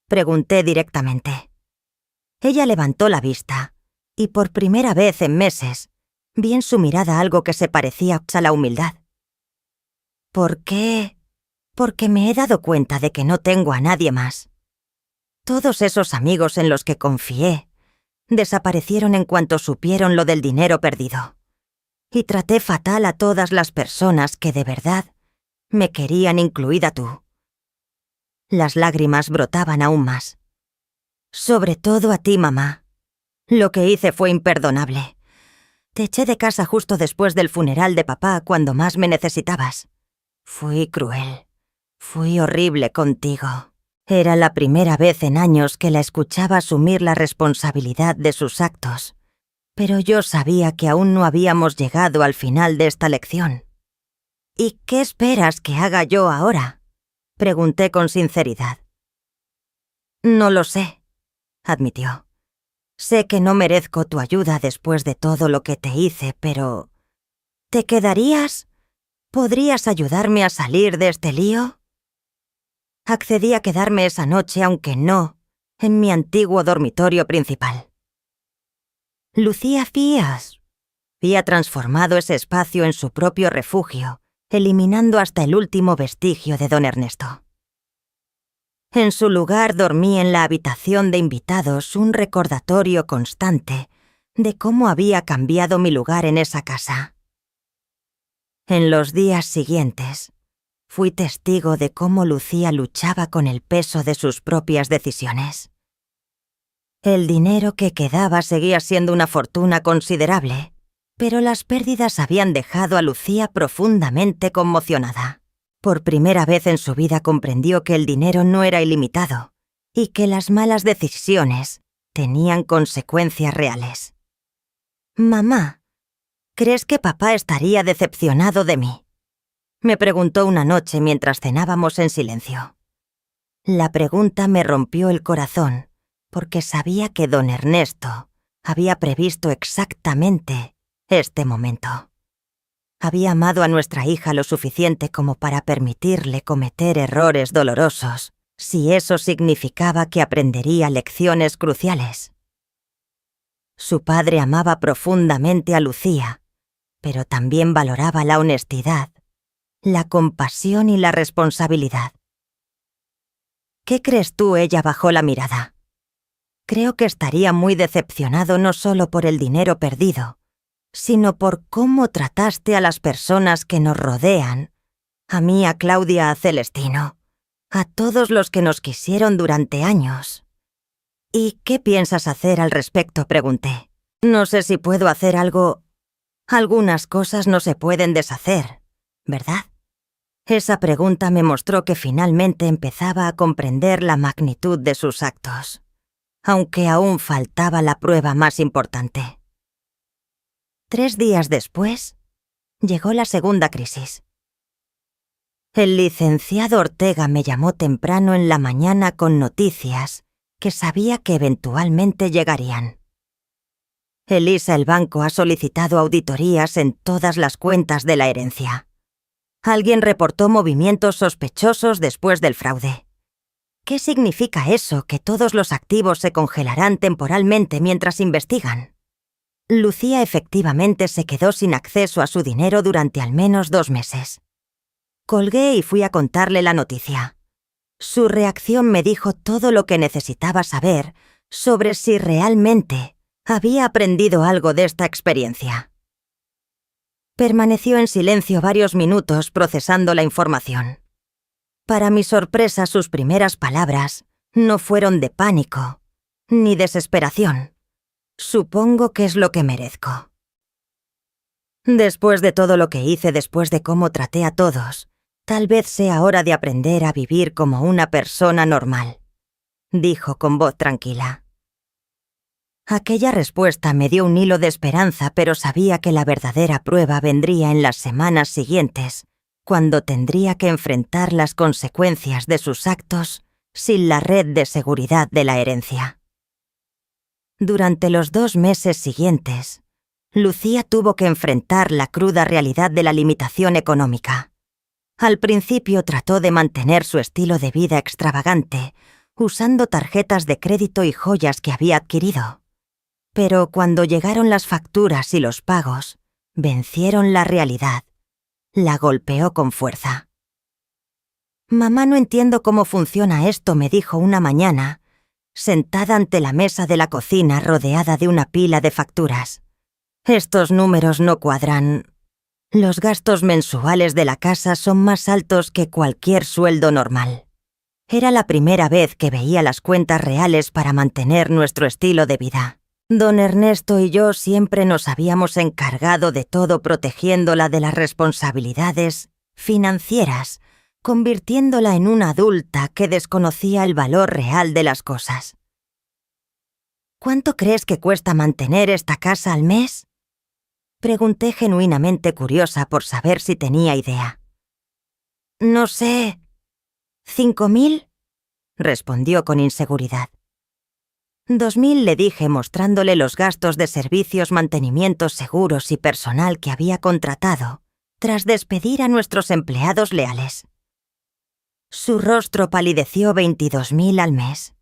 pregunté directamente. Ella levantó la vista, y por primera vez en meses vi en su mirada algo que se parecía a la humildad. «¿Por qué?», «porque me he dado cuenta de que no tengo a nadie más. Todos esos amigos en los que confié desaparecieron en cuanto supieron lo del dinero perdido. y traté fatal a todas las personas que de verdad me querían, incluida tú. Las lágrimas brotaban aún más. Sobre todo a ti, mamá. Lo que hice fue imperdonable. Te eché de casa justo después del funeral de papá, cuando más me necesitabas. Fui cruel. Fui horrible contigo. Era la primera vez en años que la escuchaba asumir la responsabilidad de sus actos. Pero yo sabía que aún no habíamos llegado al final de esta lección. ¿Y qué esperas que haga yo ahora?, pregunté con sinceridad. No lo sé, admitió. Sé que no merezco tu ayuda después de todo lo que te hice, pero... ¿te quedarías? ¿Podrías ayudarme a salir de este lío? Accedí a quedarme esa noche, aunque no en mi antiguo dormitorio principal. Lucía Fías había transformado ese espacio en su propio refugio, eliminando hasta el último vestigio de don Ernesto. En su lugar dormí en la habitación de invitados, un recordatorio constante de cómo había cambiado mi lugar en esa casa. En los días siguientes, fui testigo de cómo Lucía luchaba con el peso de sus propias decisiones. El dinero que quedaba seguía siendo una fortuna considerable, pero las pérdidas habían dejado a Lucía profundamente conmocionada. Por primera vez en su vida comprendió que el dinero no era ilimitado y que las malas decisiones tenían consecuencias reales. «Mamá, ¿crees que papá estaría decepcionado de mí?», me preguntó una noche mientras cenábamos en silencio. La pregunta me rompió el corazón, porque sabía que don Ernesto había previsto exactamente este momento. Había amado a nuestra hija lo suficiente como para permitirle cometer errores dolorosos, si eso significaba que aprendería lecciones cruciales. Su padre amaba profundamente a Lucía, pero también valoraba la honestidad, la compasión y la responsabilidad. ¿Qué crees tú? Ella bajó la mirada. Creo que estaría muy decepcionado no solo por el dinero perdido, sino por cómo trataste a las personas que nos rodean, a mí, a Claudia, a Celestino, a todos los que nos quisieron durante años. ¿Y qué piensas hacer al respecto?, pregunté. No sé si puedo hacer algo. Algunas cosas no se pueden deshacer, ¿verdad? Esa pregunta me mostró que finalmente empezaba a comprender la magnitud de sus actos, aunque aún faltaba la prueba más importante. 3 días después, llegó la segunda crisis. El licenciado Ortega me llamó temprano en la mañana con noticias que sabía que eventualmente llegarían. Elisa, el banco ha solicitado auditorías en todas las cuentas de la herencia. Alguien reportó movimientos sospechosos después del fraude. ¿Qué significa eso, que todos los activos se congelarán temporalmente mientras investigan? Lucía efectivamente se quedó sin acceso a su dinero durante al menos 2 meses. Colgué y fui a contarle la noticia. Su reacción me dijo todo lo que necesitaba saber sobre si realmente había aprendido algo de esta experiencia. Permaneció en silencio varios minutos procesando la información. Para mi sorpresa, sus primeras palabras no fueron de pánico ni desesperación. Supongo que es lo que merezco. Después de todo lo que hice, después de cómo traté a todos, tal vez sea hora de aprender a vivir como una persona normal, dijo con voz tranquila. Aquella respuesta me dio un hilo de esperanza, pero sabía que la verdadera prueba vendría en las semanas siguientes, cuando tendría que enfrentar las consecuencias de sus actos sin la red de seguridad de la herencia. Durante los 2 meses siguientes, Lucía tuvo que enfrentar la cruda realidad de la limitación económica. Al principio trató de mantener su estilo de vida extravagante, usando tarjetas de crédito y joyas que había adquirido. Pero cuando llegaron las facturas y los pagos, vencieron la realidad. La golpeó con fuerza. «Mamá, no entiendo cómo funciona esto», me dijo una mañana, sentada ante la mesa de la cocina rodeada de una pila de facturas. Estos números no cuadran. Los gastos mensuales de la casa son más altos que cualquier sueldo normal. Era la primera vez que veía las cuentas reales para mantener nuestro estilo de vida. Don Ernesto y yo siempre nos habíamos encargado de todo protegiéndola de las responsabilidades financieras, convirtiéndola en una adulta que desconocía el valor real de las cosas. ¿Cuánto crees que cuesta mantener esta casa al mes? Pregunté genuinamente curiosa por saber si tenía idea. No sé. ¿5.000? Respondió con inseguridad. 2.000, le dije, mostrándole los gastos de servicios, mantenimientos, seguros y personal que había contratado tras despedir a nuestros empleados leales. Su rostro palideció. 22.000 al mes.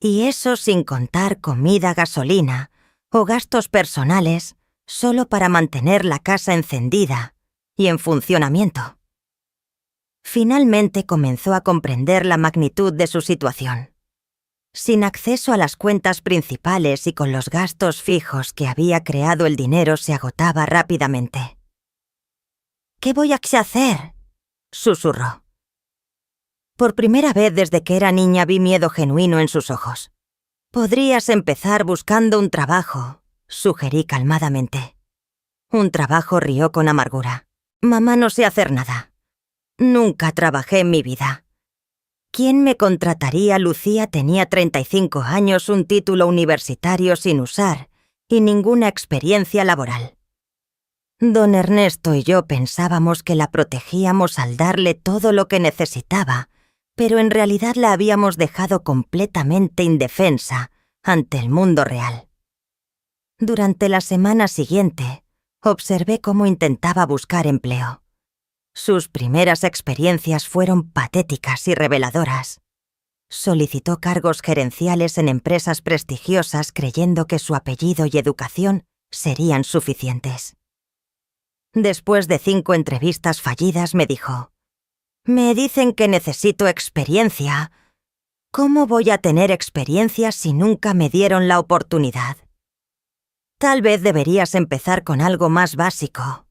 Y eso sin contar comida, gasolina o gastos personales solo para mantener la casa encendida y en funcionamiento. Finalmente comenzó a comprender la magnitud de su situación. Sin acceso a las cuentas principales y con los gastos fijos que había creado, el dinero se agotaba rápidamente. «¿Qué voy a hacer?», susurró. Por primera vez desde que era niña vi miedo genuino en sus ojos. «Podrías empezar buscando un trabajo», sugerí calmadamente. «Un trabajo», rió con amargura. «Mamá, no sé hacer nada. Nunca trabajé en mi vida. ¿Quién me contrataría?» Lucía tenía 35 años, un título universitario sin usar y ninguna experiencia laboral. Don Ernesto y yo pensábamos que la protegíamos al darle todo lo que necesitaba, pero en realidad la habíamos dejado completamente indefensa ante el mundo real. Durante la semana siguiente, observé cómo intentaba buscar empleo. Sus primeras experiencias fueron patéticas y reveladoras. Solicitó cargos gerenciales en empresas prestigiosas creyendo que su apellido y educación serían suficientes. Después de 5 entrevistas fallidas me dijo: «Me dicen que necesito experiencia. ¿Cómo voy a tener experiencia si nunca me dieron la oportunidad? Tal vez deberías empezar con algo más básico.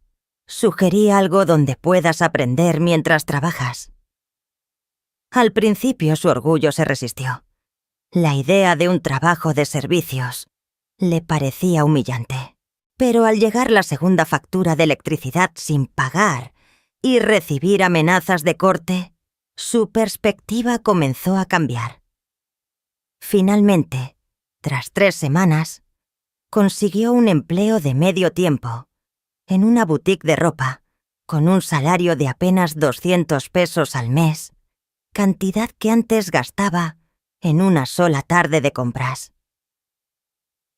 Sugerí algo donde puedas aprender mientras trabajas». Al principio su orgullo se resistió. La idea de un trabajo de servicios le parecía humillante. Pero al llegar la segunda factura de electricidad sin pagar y recibir amenazas de corte, su perspectiva comenzó a cambiar. Finalmente, tras 3 semanas, consiguió un empleo de medio tiempo en una boutique de ropa, con un salario de apenas 200 pesos al mes, cantidad que antes gastaba en una sola tarde de compras.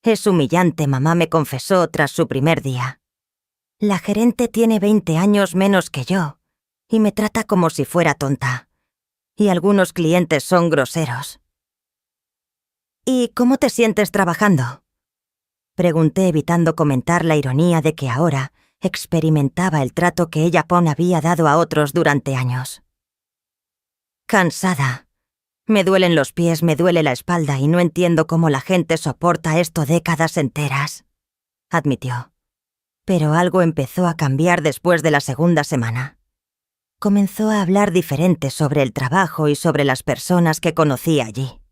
«Es humillante», mamá me confesó tras su primer día. «La gerente tiene 20 años menos que yo y me trata como si fuera tonta. Y algunos clientes son groseros». «¿Y cómo te sientes trabajando?», pregunté, evitando comentar la ironía de que ahora experimentaba el trato que ella había dado a otros durante años. «Cansada. Me duelen los pies, me duele la espalda y no entiendo cómo la gente soporta esto décadas enteras», admitió. Pero algo empezó a cambiar después de la segunda semana. Comenzó a hablar diferente sobre el trabajo y sobre las personas que conocía allí.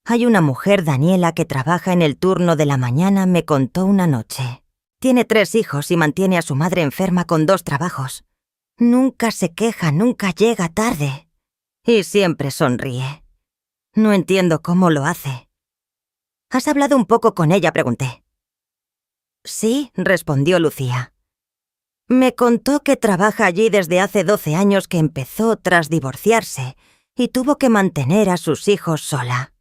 «Hay una mujer, Daniela, que trabaja en el turno de la mañana», me contó una noche. «Tiene 3 hijos y mantiene a su madre enferma con 2 trabajos. Nunca se queja, nunca llega tarde. Y siempre sonríe. No entiendo cómo lo hace». «¿Has hablado un poco con ella?», pregunté. «Sí», respondió Lucía. «Me contó que trabaja allí desde hace 12 años, que empezó tras divorciarse y tuvo que mantener a sus hijos sola».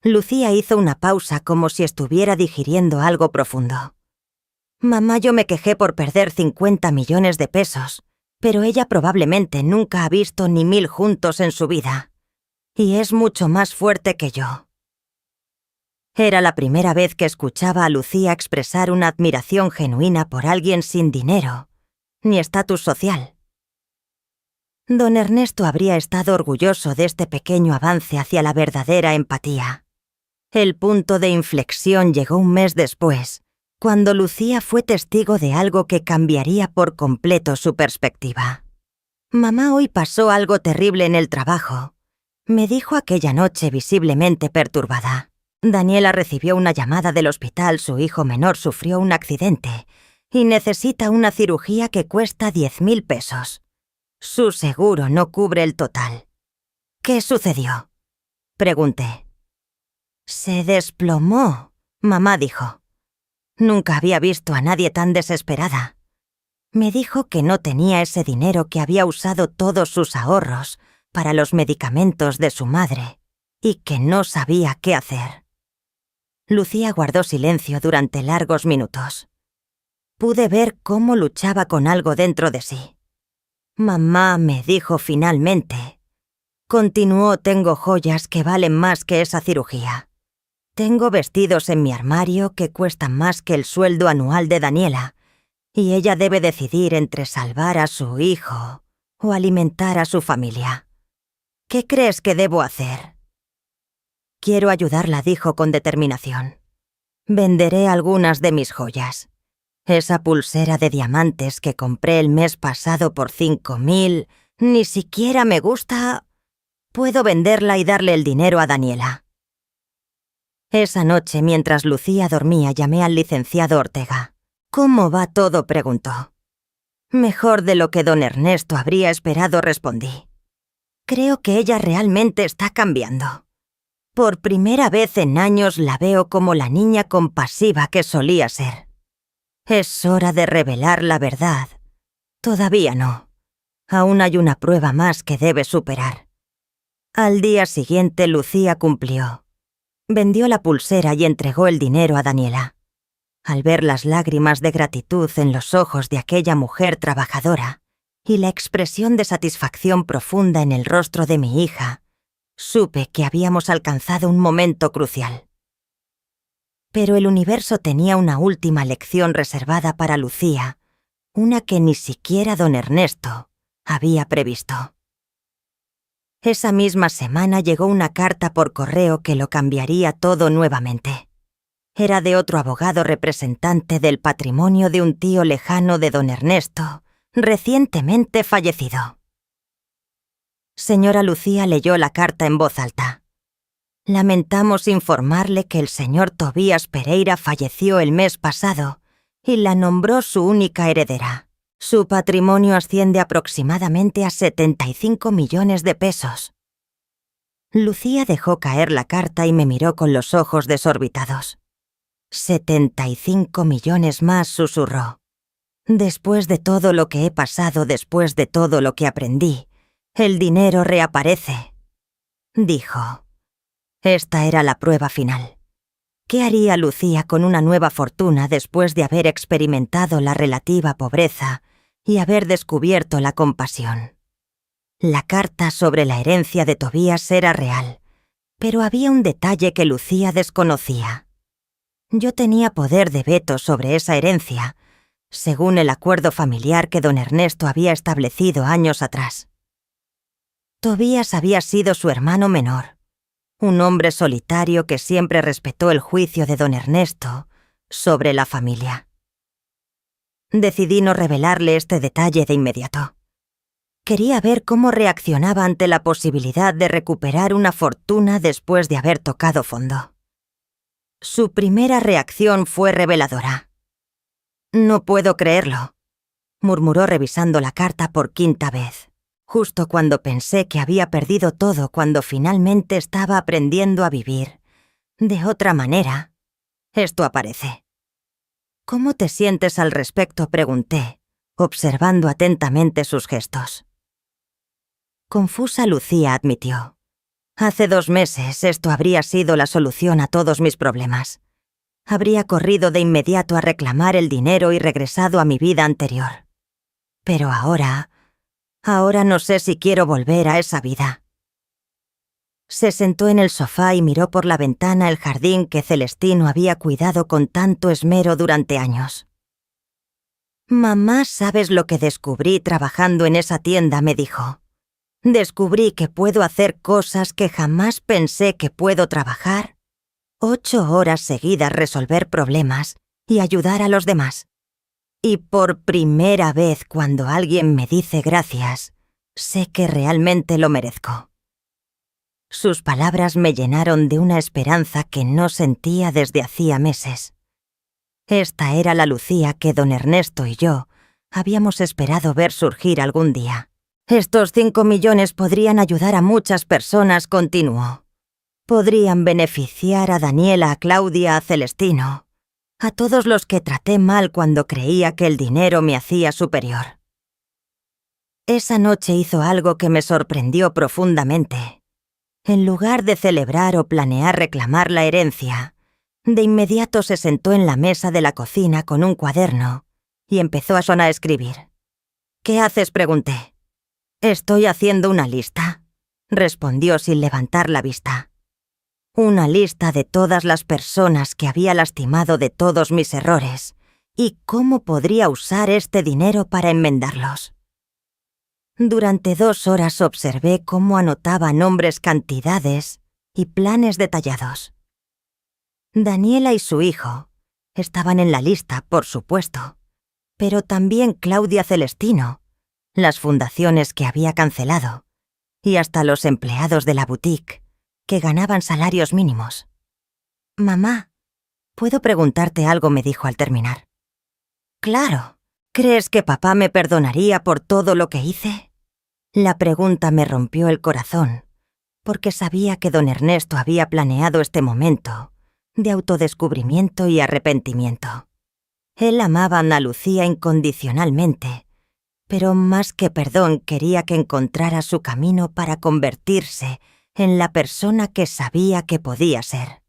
Lucía hizo una pausa como si estuviera digiriendo algo profundo. «Mamá, yo me quejé por perder 50 millones de pesos. Pero ella probablemente nunca ha visto ni 1000 juntos en su vida. Y es mucho más fuerte que yo». Era la primera vez que escuchaba a Lucía expresar una admiración genuina por alguien sin dinero, ni estatus social. Don Ernesto habría estado orgulloso de este pequeño avance hacia la verdadera empatía. El punto de inflexión llegó un mes después, cuando Lucía fue testigo de algo que cambiaría por completo su perspectiva. «Mamá hoy pasó algo terrible en el trabajo», me dijo aquella noche visiblemente perturbada. «Daniela recibió una llamada del hospital, su hijo menor sufrió un accidente y necesita una cirugía que cuesta 10.000 pesos. Su seguro no cubre el total». «¿Qué sucedió?», pregunté. «Se desplomó», mamá dijo. Nunca había visto a nadie tan desesperada. Me dijo que no tenía ese dinero, que había usado todos sus ahorros para los medicamentos de su madre y que no sabía qué hacer. Lucía guardó silencio durante largos minutos. Pude ver cómo luchaba con algo dentro de sí. «Mamá», me dijo finalmente. Continuó: «Tengo joyas que valen más que esa cirugía. Tengo vestidos en mi armario que cuestan más que el sueldo anual de Daniela, y ella debe decidir entre salvar a su hijo o alimentar a su familia. ¿Qué crees que debo hacer?». «Quiero ayudarla», dijo con determinación. «Venderé algunas de mis joyas. Esa pulsera de diamantes que compré el mes pasado por 5.000, ni siquiera me gusta. Puedo venderla y darle el dinero a Daniela». Esa noche, mientras Lucía dormía, llamé al licenciado Ortega. «¿Cómo va todo?», preguntó. «Mejor de lo que don Ernesto habría esperado», respondí. «Creo que ella realmente está cambiando. Por primera vez en años la veo como la niña compasiva que solía ser. Es hora de revelar la verdad». «Todavía no. Aún hay una prueba más que debe superar». Al día siguiente, Lucía cumplió. Vendió la pulsera y entregó el dinero a Daniela. Al ver las lágrimas de gratitud en los ojos de aquella mujer trabajadora y la expresión de satisfacción profunda en el rostro de mi hija, supe que habíamos alcanzado un momento crucial. Pero el universo tenía una última lección reservada para Lucía, una que ni siquiera don Ernesto había previsto. Esa misma semana llegó una carta por correo que lo cambiaría todo nuevamente. Era de otro abogado representante del patrimonio de un tío lejano de don Ernesto, recientemente fallecido. Señora Lucía leyó la carta en voz alta. «Lamentamos informarle que el señor Tobías Pereira falleció el mes pasado y la nombró su única heredera. Su patrimonio asciende aproximadamente a 75 millones de pesos». Lucía dejó caer la carta y me miró con los ojos desorbitados. 75 millones más, susurró. «Después de todo lo que he pasado, después de todo lo que aprendí, el dinero reaparece», dijo. Esta era la prueba final. ¿Qué haría Lucía con una nueva fortuna después de haber experimentado la relativa pobreza y haber descubierto la compasión? La carta sobre la herencia de Tobías era real, pero había un detalle que Lucía desconocía. Yo tenía poder de veto sobre esa herencia, según el acuerdo familiar que don Ernesto había establecido años atrás. Tobías había sido su hermano menor, un hombre solitario que siempre respetó el juicio de don Ernesto sobre la familia. Decidí no revelarle este detalle de inmediato. Quería ver cómo reaccionaba ante la posibilidad de recuperar una fortuna después de haber tocado fondo. Su primera reacción fue reveladora. «No puedo creerlo», murmuró revisando la carta por quinta vez, justo cuando pensé que había perdido todo, cuando finalmente estaba aprendiendo a vivir de otra manera. Esto aparece. «¿Cómo te sientes al respecto?», pregunté, observando atentamente sus gestos. Confusa, Lucía admitió. «Hace 2 meses esto habría sido la solución a todos mis problemas. Habría corrido de inmediato a reclamar el dinero y regresado a mi vida anterior. Pero ahora no sé si quiero volver a esa vida». Se sentó en el sofá y miró por la ventana el jardín que Celestino había cuidado con tanto esmero durante años. «Mamá, ¿sabes lo que descubrí trabajando en esa tienda?», me dijo. «Descubrí que puedo hacer cosas que jamás pensé que puedo trabajar. 8 horas seguidas, resolver problemas y ayudar a los demás. Y por primera vez cuando alguien me dice gracias, sé que realmente lo merezco. Sus palabras me llenaron de una esperanza que no sentía desde hacía meses. Esta era la Lucía que don Ernesto y yo habíamos esperado ver surgir algún día. Estos 5 millones podrían ayudar a muchas personas, continuó. Podrían beneficiar a Daniela, a Claudia, a Celestino, a todos los que traté mal cuando creía que el dinero me hacía superior. Esa noche hizo algo que me sorprendió profundamente. En lugar de celebrar o planear reclamar la herencia, de inmediato se sentó en la mesa de la cocina con un cuaderno y empezó a escribir. «¿Qué haces?», pregunté. «Estoy haciendo una lista», respondió sin levantar la vista. Una lista de todas las personas que había lastimado, de todos mis errores, y cómo podría usar este dinero para enmendarlos. Durante 2 horas observé cómo anotaba nombres, cantidades y planes detallados. Daniela y su hijo estaban en la lista, por supuesto, pero también Claudia, Celestino, las fundaciones que había cancelado y hasta los empleados de la boutique que ganaban salarios mínimos. «Mamá, ¿puedo preguntarte algo?», me dijo al terminar. «Claro. ¿Crees que papá me perdonaría por todo lo que hice?». La pregunta me rompió el corazón, porque sabía que don Ernesto había planeado este momento de autodescubrimiento y arrepentimiento. Él amaba a Ana Lucía incondicionalmente, pero más que perdón quería que encontrara su camino para convertirse en la persona que sabía que podía ser.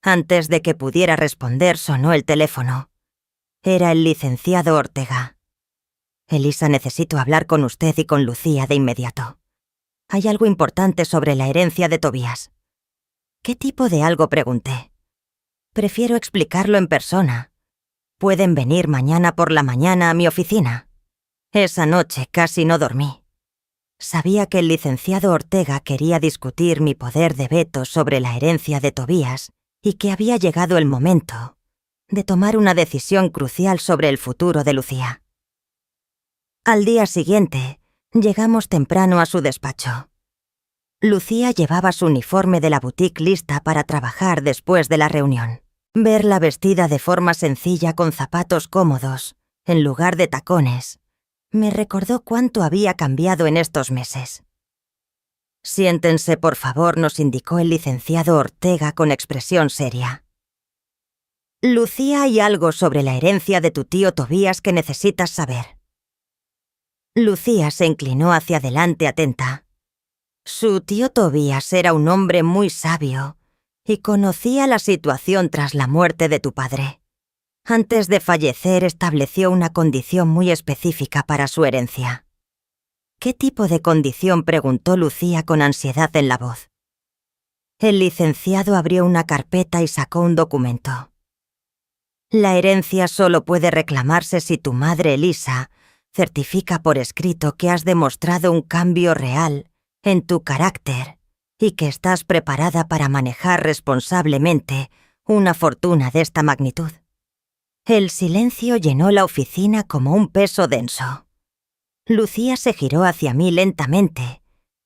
Antes de que pudiera responder, sonó el teléfono. Era el licenciado Ortega. «Elisa, necesito hablar con usted y con Lucía de inmediato. Hay algo importante sobre la herencia de Tobías». «¿Qué tipo de algo?», pregunté. «Prefiero explicarlo en persona. Pueden venir mañana por la mañana a mi oficina». Esa noche casi no dormí. Sabía que el licenciado Ortega quería discutir mi poder de veto sobre la herencia de Tobías y que había llegado el momento de tomar una decisión crucial sobre el futuro de Lucía. Al día siguiente, llegamos temprano a su despacho. Lucía llevaba su uniforme de la boutique lista para trabajar después de la reunión. Verla vestida de forma sencilla con zapatos cómodos, en lugar de tacones, me recordó cuánto había cambiado en estos meses. «Siéntense, por favor», nos indicó el licenciado Ortega con expresión seria. «Lucía, hay algo sobre la herencia de tu tío Tobías que necesitas saber». Lucía se inclinó hacia adelante atenta. Su tío Tobías era un hombre muy sabio y conocía la situación tras la muerte de tu padre. Antes de fallecer estableció una condición muy específica para su herencia. «¿Qué tipo de condición?», preguntó Lucía con ansiedad en la voz. El licenciado abrió una carpeta y sacó un documento. «La herencia solo puede reclamarse si tu madre Elisa certifica por escrito que has demostrado un cambio real en tu carácter y que estás preparada para manejar responsablemente una fortuna de esta magnitud». El silencio llenó la oficina como un peso denso. Lucía se giró hacia mí lentamente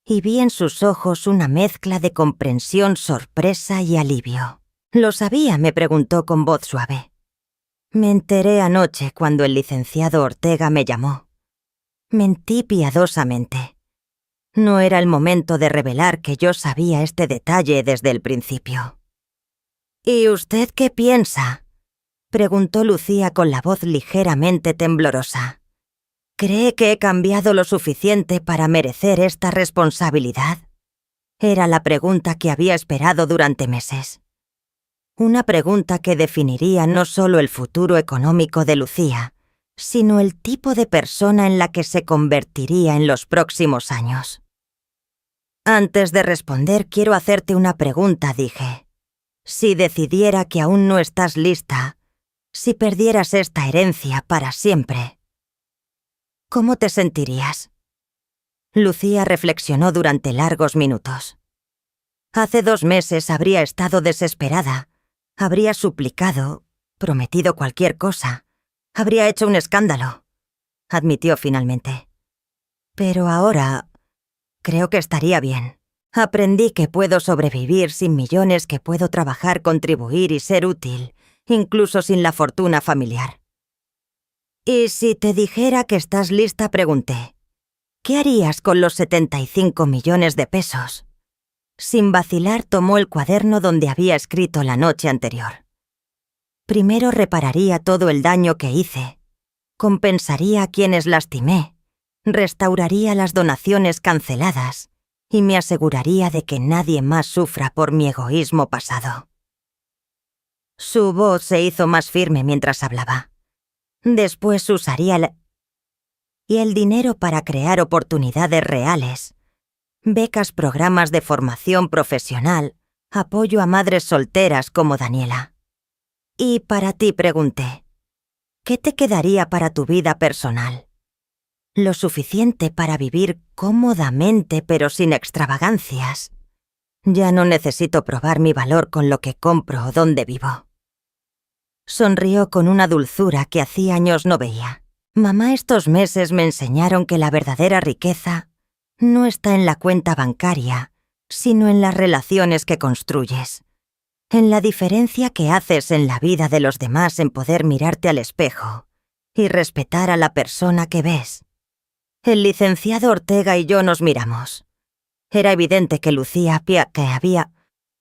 y vi en sus ojos una mezcla de comprensión, sorpresa y alivio. «¿Lo sabía?», me preguntó con voz suave. «Me enteré anoche cuando el licenciado Ortega me llamó. Mentí piadosamente. No era el momento de revelar que yo sabía este detalle desde el principio». «¿Y usted qué piensa?», preguntó Lucía con la voz ligeramente temblorosa. «¿Cree que he cambiado lo suficiente para merecer esta responsabilidad?». Era la pregunta que había esperado durante meses. Una pregunta que definiría no solo el futuro económico de Lucía, sino el tipo de persona en la que se convertiría en los próximos años. «Antes de responder, quiero hacerte una pregunta», dije. «Si decidiera que aún no estás lista, si perdieras esta herencia para siempre, ¿cómo te sentirías?». Lucía reflexionó durante largos minutos. Hace 2 meses habría estado desesperada, habría suplicado, prometido cualquier cosa. Habría hecho un escándalo, admitió finalmente. Pero ahora creo que estaría bien. Aprendí que puedo sobrevivir sin millones, que puedo trabajar, contribuir y ser útil, incluso sin la fortuna familiar. Y si te dijera que estás lista, pregunté, ¿qué harías con los 75 millones de pesos? Sin vacilar, tomó el cuaderno donde había escrito la noche anterior. Primero repararía todo el daño que hice, compensaría a quienes lastimé, restauraría las donaciones canceladas y me aseguraría de que nadie más sufra por mi egoísmo pasado. Su voz se hizo más firme mientras hablaba. Después usaría el dinero para crear oportunidades reales, becas, programas de formación profesional, apoyo a madres solteras como Daniela. Y para ti, pregunté, ¿qué te quedaría para tu vida personal? Lo suficiente para vivir cómodamente pero sin extravagancias. Ya no necesito probar mi valor con lo que compro o dónde vivo. Sonrió con una dulzura que hacía años no veía. Mamá, estos meses me enseñaron que la verdadera riqueza no está en la cuenta bancaria, sino en las relaciones que construyes, en la diferencia que haces en la vida de los demás, en poder mirarte al espejo y respetar a la persona que ves. El licenciado Ortega y yo nos miramos. Era evidente que Lucía que había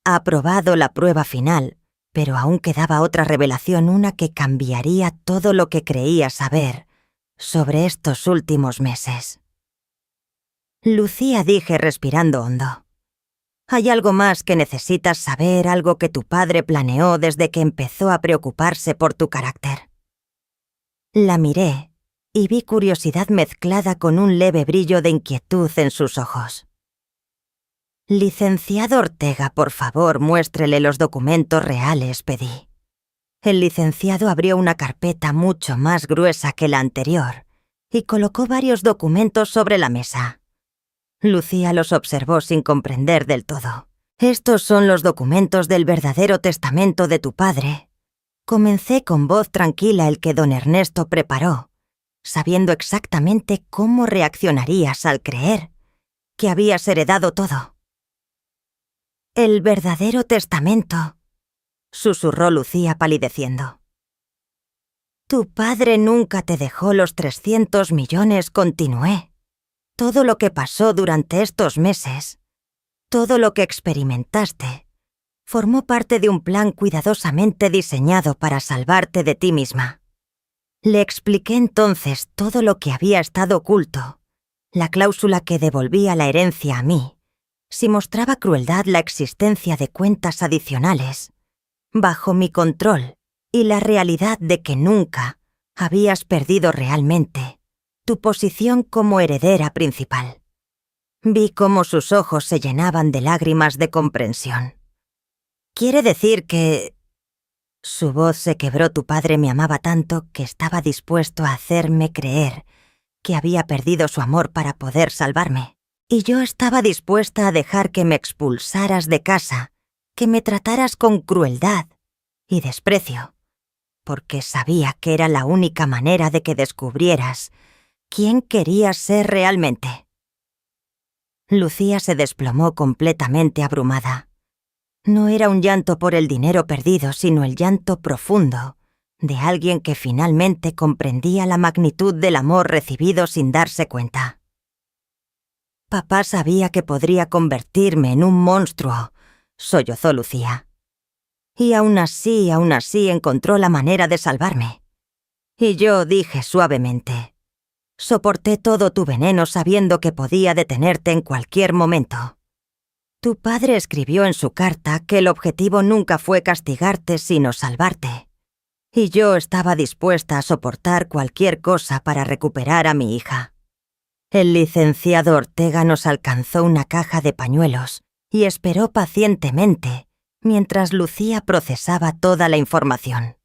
aprobado la prueba final, pero aún quedaba otra revelación, una que cambiaría todo lo que creía saber sobre estos últimos meses. Lucía, dije respirando hondo. Hay algo más que necesitas saber, algo que tu padre planeó desde que empezó a preocuparse por tu carácter. La miré y vi curiosidad mezclada con un leve brillo de inquietud en sus ojos. Licenciado Ortega, por favor, muéstrele los documentos reales, pedí. El licenciado abrió una carpeta mucho más gruesa que la anterior y colocó varios documentos sobre la mesa. Lucía los observó sin comprender del todo. Estos son los documentos del verdadero testamento de tu padre. Comencé con voz tranquila el que don Ernesto preparó, sabiendo exactamente cómo reaccionarías al creer que habías heredado todo. El verdadero testamento, susurró Lucía palideciendo. Tu padre nunca te dejó los 300 millones, continué. Todo lo que pasó durante estos meses, todo lo que experimentaste, formó parte de un plan cuidadosamente diseñado para salvarte de ti misma. Le expliqué entonces todo lo que había estado oculto, la cláusula que devolvía la herencia a mí, si mostraba crueldad, la existencia de cuentas adicionales, bajo mi control, y la realidad de que nunca habías perdido realmente tu posición como heredera principal. Vi cómo sus ojos se llenaban de lágrimas de comprensión. ¿Quiere decir que...? Su voz se quebró. Tu padre me amaba tanto que estaba dispuesto a hacerme creer que había perdido su amor para poder salvarme. Y yo estaba dispuesta a dejar que me expulsaras de casa, que me trataras con crueldad y desprecio, porque sabía que era la única manera de que descubrieras quién querías ser realmente. Lucía se desplomó completamente abrumada. No era un llanto por el dinero perdido, sino el llanto profundo de alguien que finalmente comprendía la magnitud del amor recibido sin darse cuenta. Papá sabía que podría convertirme en un monstruo, sollozó Lucía. Y aún así encontró la manera de salvarme. Y yo dije suavemente, soporté todo tu veneno sabiendo que podía detenerte en cualquier momento. Tu padre escribió en su carta que el objetivo nunca fue castigarte sino salvarte. Y yo estaba dispuesta a soportar cualquier cosa para recuperar a mi hija. El licenciado Ortega nos alcanzó una caja de pañuelos y esperó pacientemente mientras Lucía procesaba toda la información.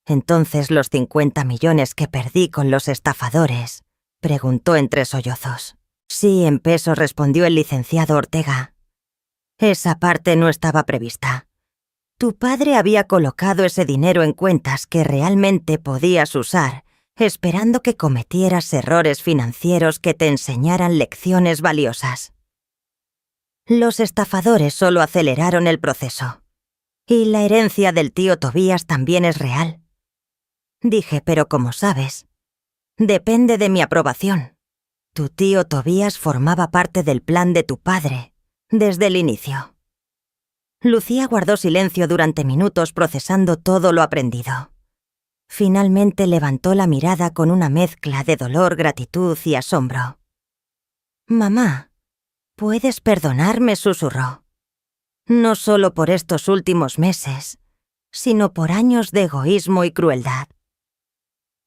Entonces, ¿los 50 millones que perdí con los estafadores?, preguntó entre sollozos. Sí, en pesos, respondió el licenciado Ortega. Esa parte no estaba prevista. Tu padre había colocado ese dinero en cuentas que realmente podías usar, esperando que cometieras errores financieros que te enseñaran lecciones valiosas. Los estafadores solo aceleraron el proceso. Y la herencia del tío Tobías también es real. Dije, pero como sabes, depende de mi aprobación. Tu tío Tobías formaba parte del plan de tu padre, desde el inicio. Lucía guardó silencio durante minutos procesando todo lo aprendido. Finalmente levantó la mirada con una mezcla de dolor, gratitud y asombro. «Mamá, ¿puedes perdonarme?», susurró. «No solo por estos últimos meses, sino por años de egoísmo y crueldad.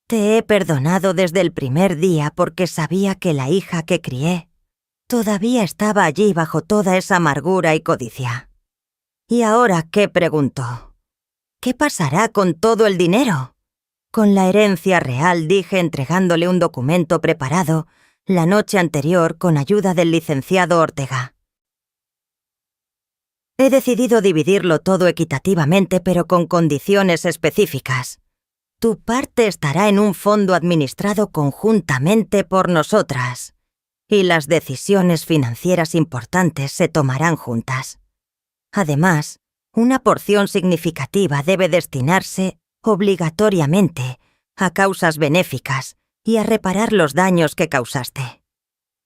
Te he perdonado desde el primer día porque sabía que la hija que crié todavía estaba allí bajo toda esa amargura y codicia. ¿Y ahora qué?», preguntó. «¿Qué pasará con todo el dinero?». «Con la herencia real», dije entregándole un documento preparado la noche anterior con ayuda del licenciado Ortega. «He decidido dividirlo todo equitativamente, pero con condiciones específicas. Tu parte estará en un fondo administrado conjuntamente por nosotras, y las decisiones financieras importantes se tomarán juntas. Además, una porción significativa debe destinarse obligatoriamente a causas benéficas y a reparar los daños que causaste.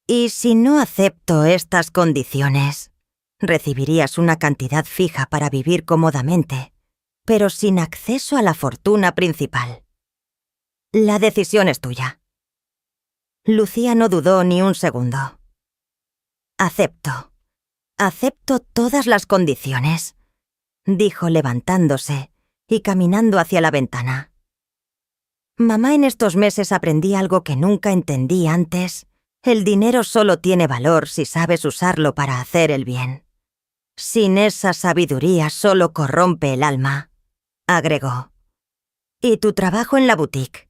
Y si no acepto estas condiciones, recibirías una cantidad fija para vivir cómodamente, pero sin acceso a la fortuna principal. La decisión es tuya». Lucía no dudó ni un segundo. «Acepto. Acepto todas las condiciones», dijo levantándose y caminando hacia la ventana. «Mamá, en estos meses aprendí algo que nunca entendí antes. El dinero solo tiene valor si sabes usarlo para hacer el bien. Sin esa sabiduría solo corrompe el alma», agregó. «¿Y tu trabajo en la boutique?».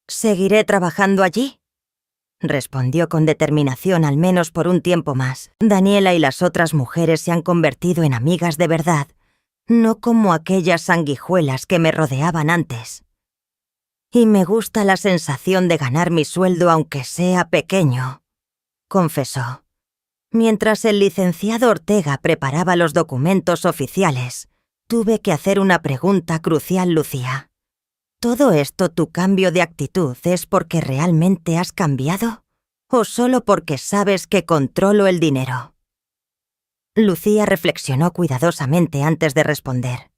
«Seguiré trabajando allí», respondió con determinación, al menos por un tiempo más. Daniela y las otras mujeres se han convertido en amigas de verdad, no como aquellas sanguijuelas que me rodeaban antes. Y me gusta la sensación de ganar mi sueldo aunque sea pequeño», confesó. Mientras el licenciado Ortega preparaba los documentos oficiales, tuve que hacer una pregunta crucial, Lucía. ¿Todo esto, tu cambio de actitud, es porque realmente has cambiado? ¿O solo porque sabes que controlo el dinero? Lucía reflexionó cuidadosamente antes de responder.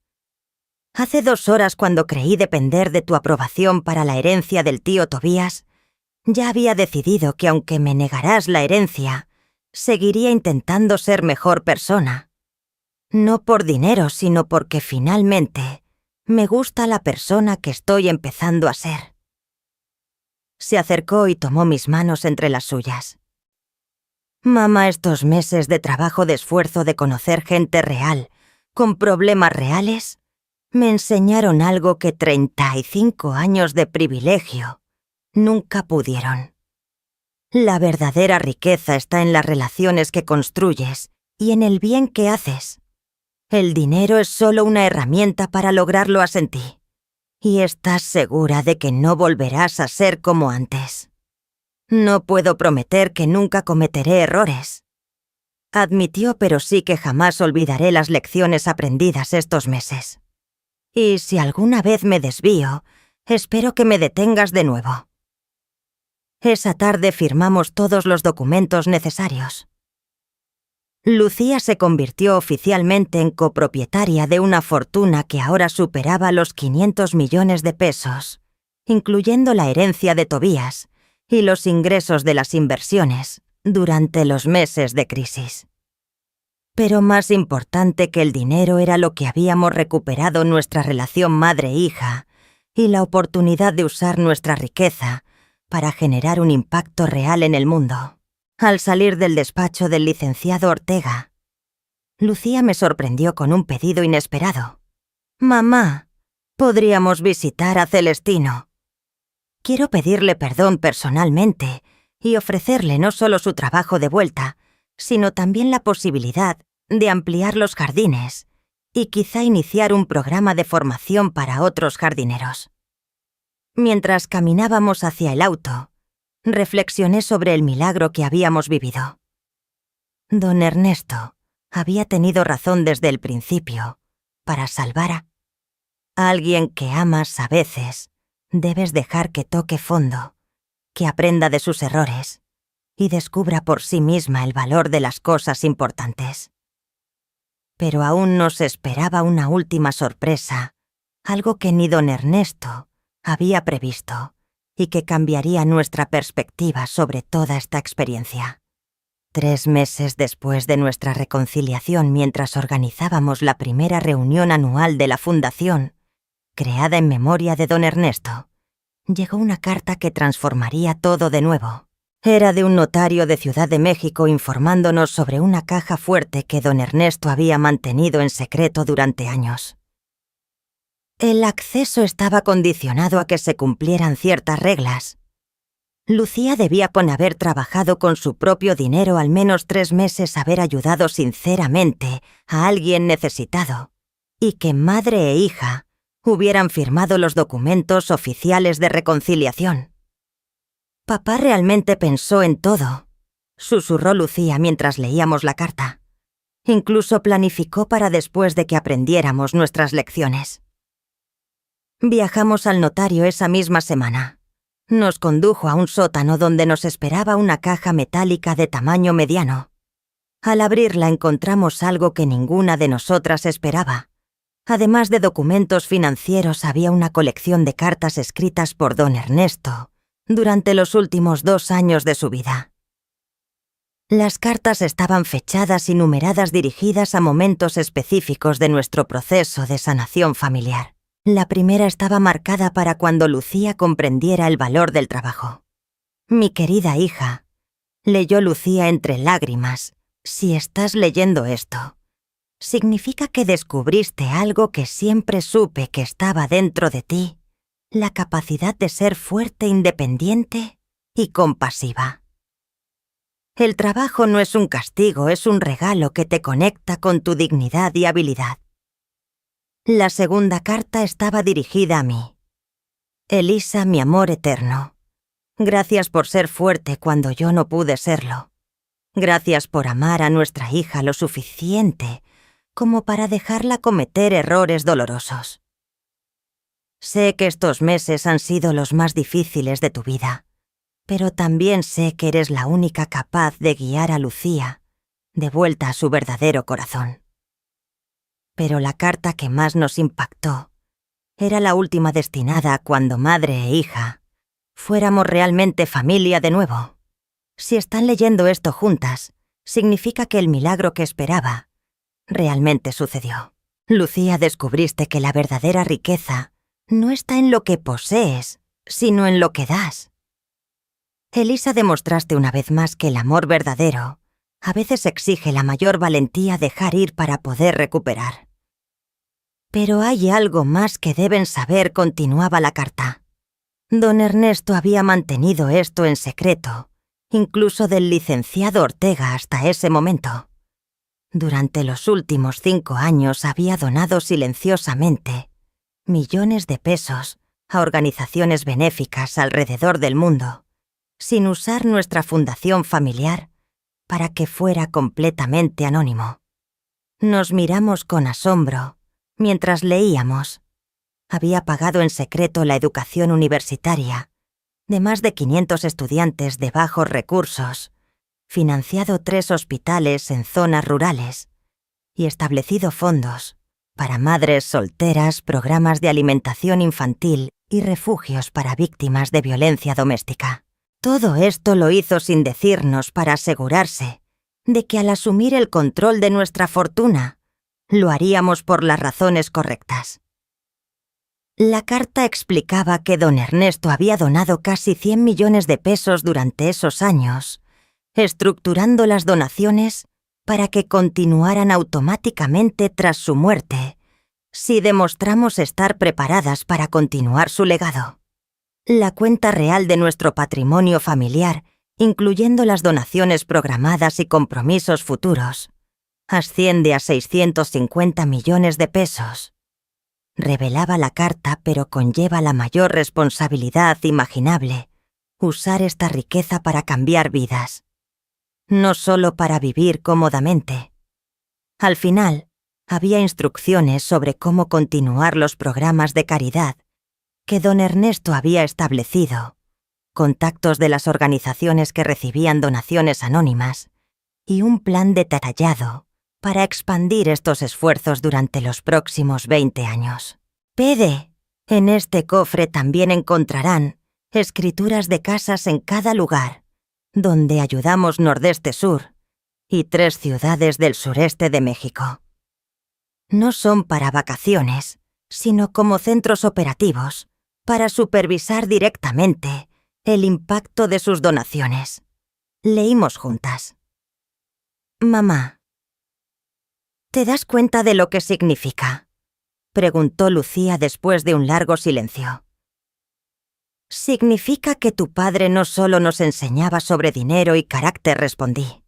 «Hace 2 horas, cuando creí depender de tu aprobación para la herencia del tío Tobías, ya había decidido que aunque me negaras la herencia, seguiría intentando ser mejor persona. No por dinero, sino porque finalmente me gusta la persona que estoy empezando a ser». Se acercó y tomó mis manos entre las suyas. «Mamá, estos meses de trabajo, de esfuerzo, de conocer gente real, con problemas reales, me enseñaron algo que 35 años de privilegio nunca pudieron. La verdadera riqueza está en las relaciones que construyes y en el bien que haces. El dinero es solo una herramienta para lograrlo en ti. Y estás segura de que no volverás a ser como antes. No puedo prometer que nunca cometeré errores», admitió, «pero sí que jamás olvidaré las lecciones aprendidas estos meses. Y si alguna vez me desvío, espero que me detengas de nuevo». Esa tarde firmamos todos los documentos necesarios. Lucía se convirtió oficialmente en copropietaria de una fortuna que ahora superaba los 500 millones de pesos, incluyendo la herencia de Tobías y los ingresos de las inversiones durante los meses de crisis. Pero más importante que el dinero era lo que habíamos recuperado nuestra relación madre-hija y la oportunidad de usar nuestra riqueza para generar un impacto real en el mundo. Al salir del despacho del licenciado Ortega, Lucía me sorprendió con un pedido inesperado. «Mamá, podríamos visitar a Celestino. Quiero pedirle perdón personalmente y ofrecerle no solo su trabajo de vuelta, sino también la posibilidad de ampliar los jardines y quizá iniciar un programa de formación para otros jardineros. Mientras caminábamos hacia el auto, reflexioné sobre el milagro que habíamos vivido. Don Ernesto había tenido razón desde el principio. Para salvar a alguien que amas a veces, debes dejar que toque fondo, que aprenda de sus errores y descubra por sí misma el valor de las cosas importantes. Pero aún nos esperaba una última sorpresa, algo que ni don Ernesto había previsto y que cambiaría nuestra perspectiva sobre toda esta experiencia. 3 meses después de nuestra reconciliación, mientras organizábamos la primera reunión anual de la Fundación, creada en memoria de don Ernesto, llegó una carta que transformaría todo de nuevo. Era de un notario de Ciudad de México informándonos sobre una caja fuerte que don Ernesto había mantenido en secreto durante años. El acceso estaba condicionado a que se cumplieran ciertas reglas. Lucía debía, por haber trabajado con su propio dinero al menos 3 meses, haber ayudado sinceramente a alguien necesitado, y que madre e hija hubieran firmado los documentos oficiales de reconciliación. «Papá realmente pensó en todo», susurró Lucía mientras leíamos la carta. «Incluso planificó para después de que aprendiéramos nuestras lecciones». Viajamos al notario esa misma semana. Nos condujo a un sótano donde nos esperaba una caja metálica de tamaño mediano. Al abrirla encontramos algo que ninguna de nosotras esperaba. Además de documentos financieros, había una colección de cartas escritas por don Ernesto durante los últimos 2 años de su vida. Las cartas estaban fechadas y numeradas, dirigidas a momentos específicos de nuestro proceso de sanación familiar. La primera estaba marcada para cuando Lucía comprendiera el valor del trabajo. «Mi querida hija», leyó Lucía entre lágrimas, «si estás leyendo esto, significa que descubriste algo que siempre supe que estaba dentro de ti, la capacidad de ser fuerte, independiente y compasiva. El trabajo no es un castigo, es un regalo que te conecta con tu dignidad y habilidad». La segunda carta estaba dirigida a mí. «Elisa, mi amor eterno, gracias por ser fuerte cuando yo no pude serlo. Gracias por amar a nuestra hija lo suficiente como para dejarla cometer errores dolorosos. Sé que estos meses han sido los más difíciles de tu vida, pero también sé que eres la única capaz de guiar a Lucía de vuelta a su verdadero corazón». Pero la carta que más nos impactó era la última, destinada a cuando madre e hija fuéramos realmente familia de nuevo. Si están leyendo esto juntas, significa que el milagro que esperaba realmente sucedió. Lucía, descubriste que la verdadera riqueza no está en lo que posees, sino en lo que das. Elisa, demostraste una vez más que el amor verdadero a veces exige la mayor valentía, dejar ir para poder recuperar. Pero hay algo más que deben saber, continuaba la carta. Don Ernesto había mantenido esto en secreto, incluso del licenciado Ortega hasta ese momento. Durante los últimos 5 años había donado silenciosamente millones de pesos a organizaciones benéficas alrededor del mundo, sin usar nuestra fundación familiar para que fuera completamente anónimo. Nos miramos con asombro mientras leíamos. Había pagado en secreto la educación universitaria de más de 500 estudiantes de bajos recursos, financiado 3 hospitales en zonas rurales y establecido fondos para madres solteras, programas de alimentación infantil y refugios para víctimas de violencia doméstica. Todo esto lo hizo sin decirnos, para asegurarse de que al asumir el control de nuestra fortuna, lo haríamos por las razones correctas. La carta explicaba que don Ernesto había donado casi 100 millones de pesos durante esos años, estructurando las donaciones para que continuaran automáticamente tras su muerte, si demostramos estar preparadas para continuar su legado. La cuenta real de nuestro patrimonio familiar, incluyendo las donaciones programadas y compromisos futuros, Asciende a 650 millones de pesos. Revelaba la carta, pero conlleva la mayor responsabilidad imaginable: usar esta riqueza para cambiar vidas. No solo para vivir cómodamente. Al final, había instrucciones sobre cómo continuar los programas de caridad que don Ernesto había establecido, contactos de las organizaciones que recibían donaciones anónimas y un plan detallado para expandir estos esfuerzos durante los próximos 20 años. Pede, en este cofre también encontrarán escrituras de casas en cada lugar donde ayudamos Nordeste-Sur y 3 ciudades del sureste de México. No son para vacaciones, sino como centros operativos para supervisar directamente el impacto de sus donaciones. Leímos juntas. Mamá, ¿te das cuenta de lo que significa?, preguntó Lucía después de un largo silencio. Significa que tu padre no solo nos enseñaba sobre dinero y carácter, respondí.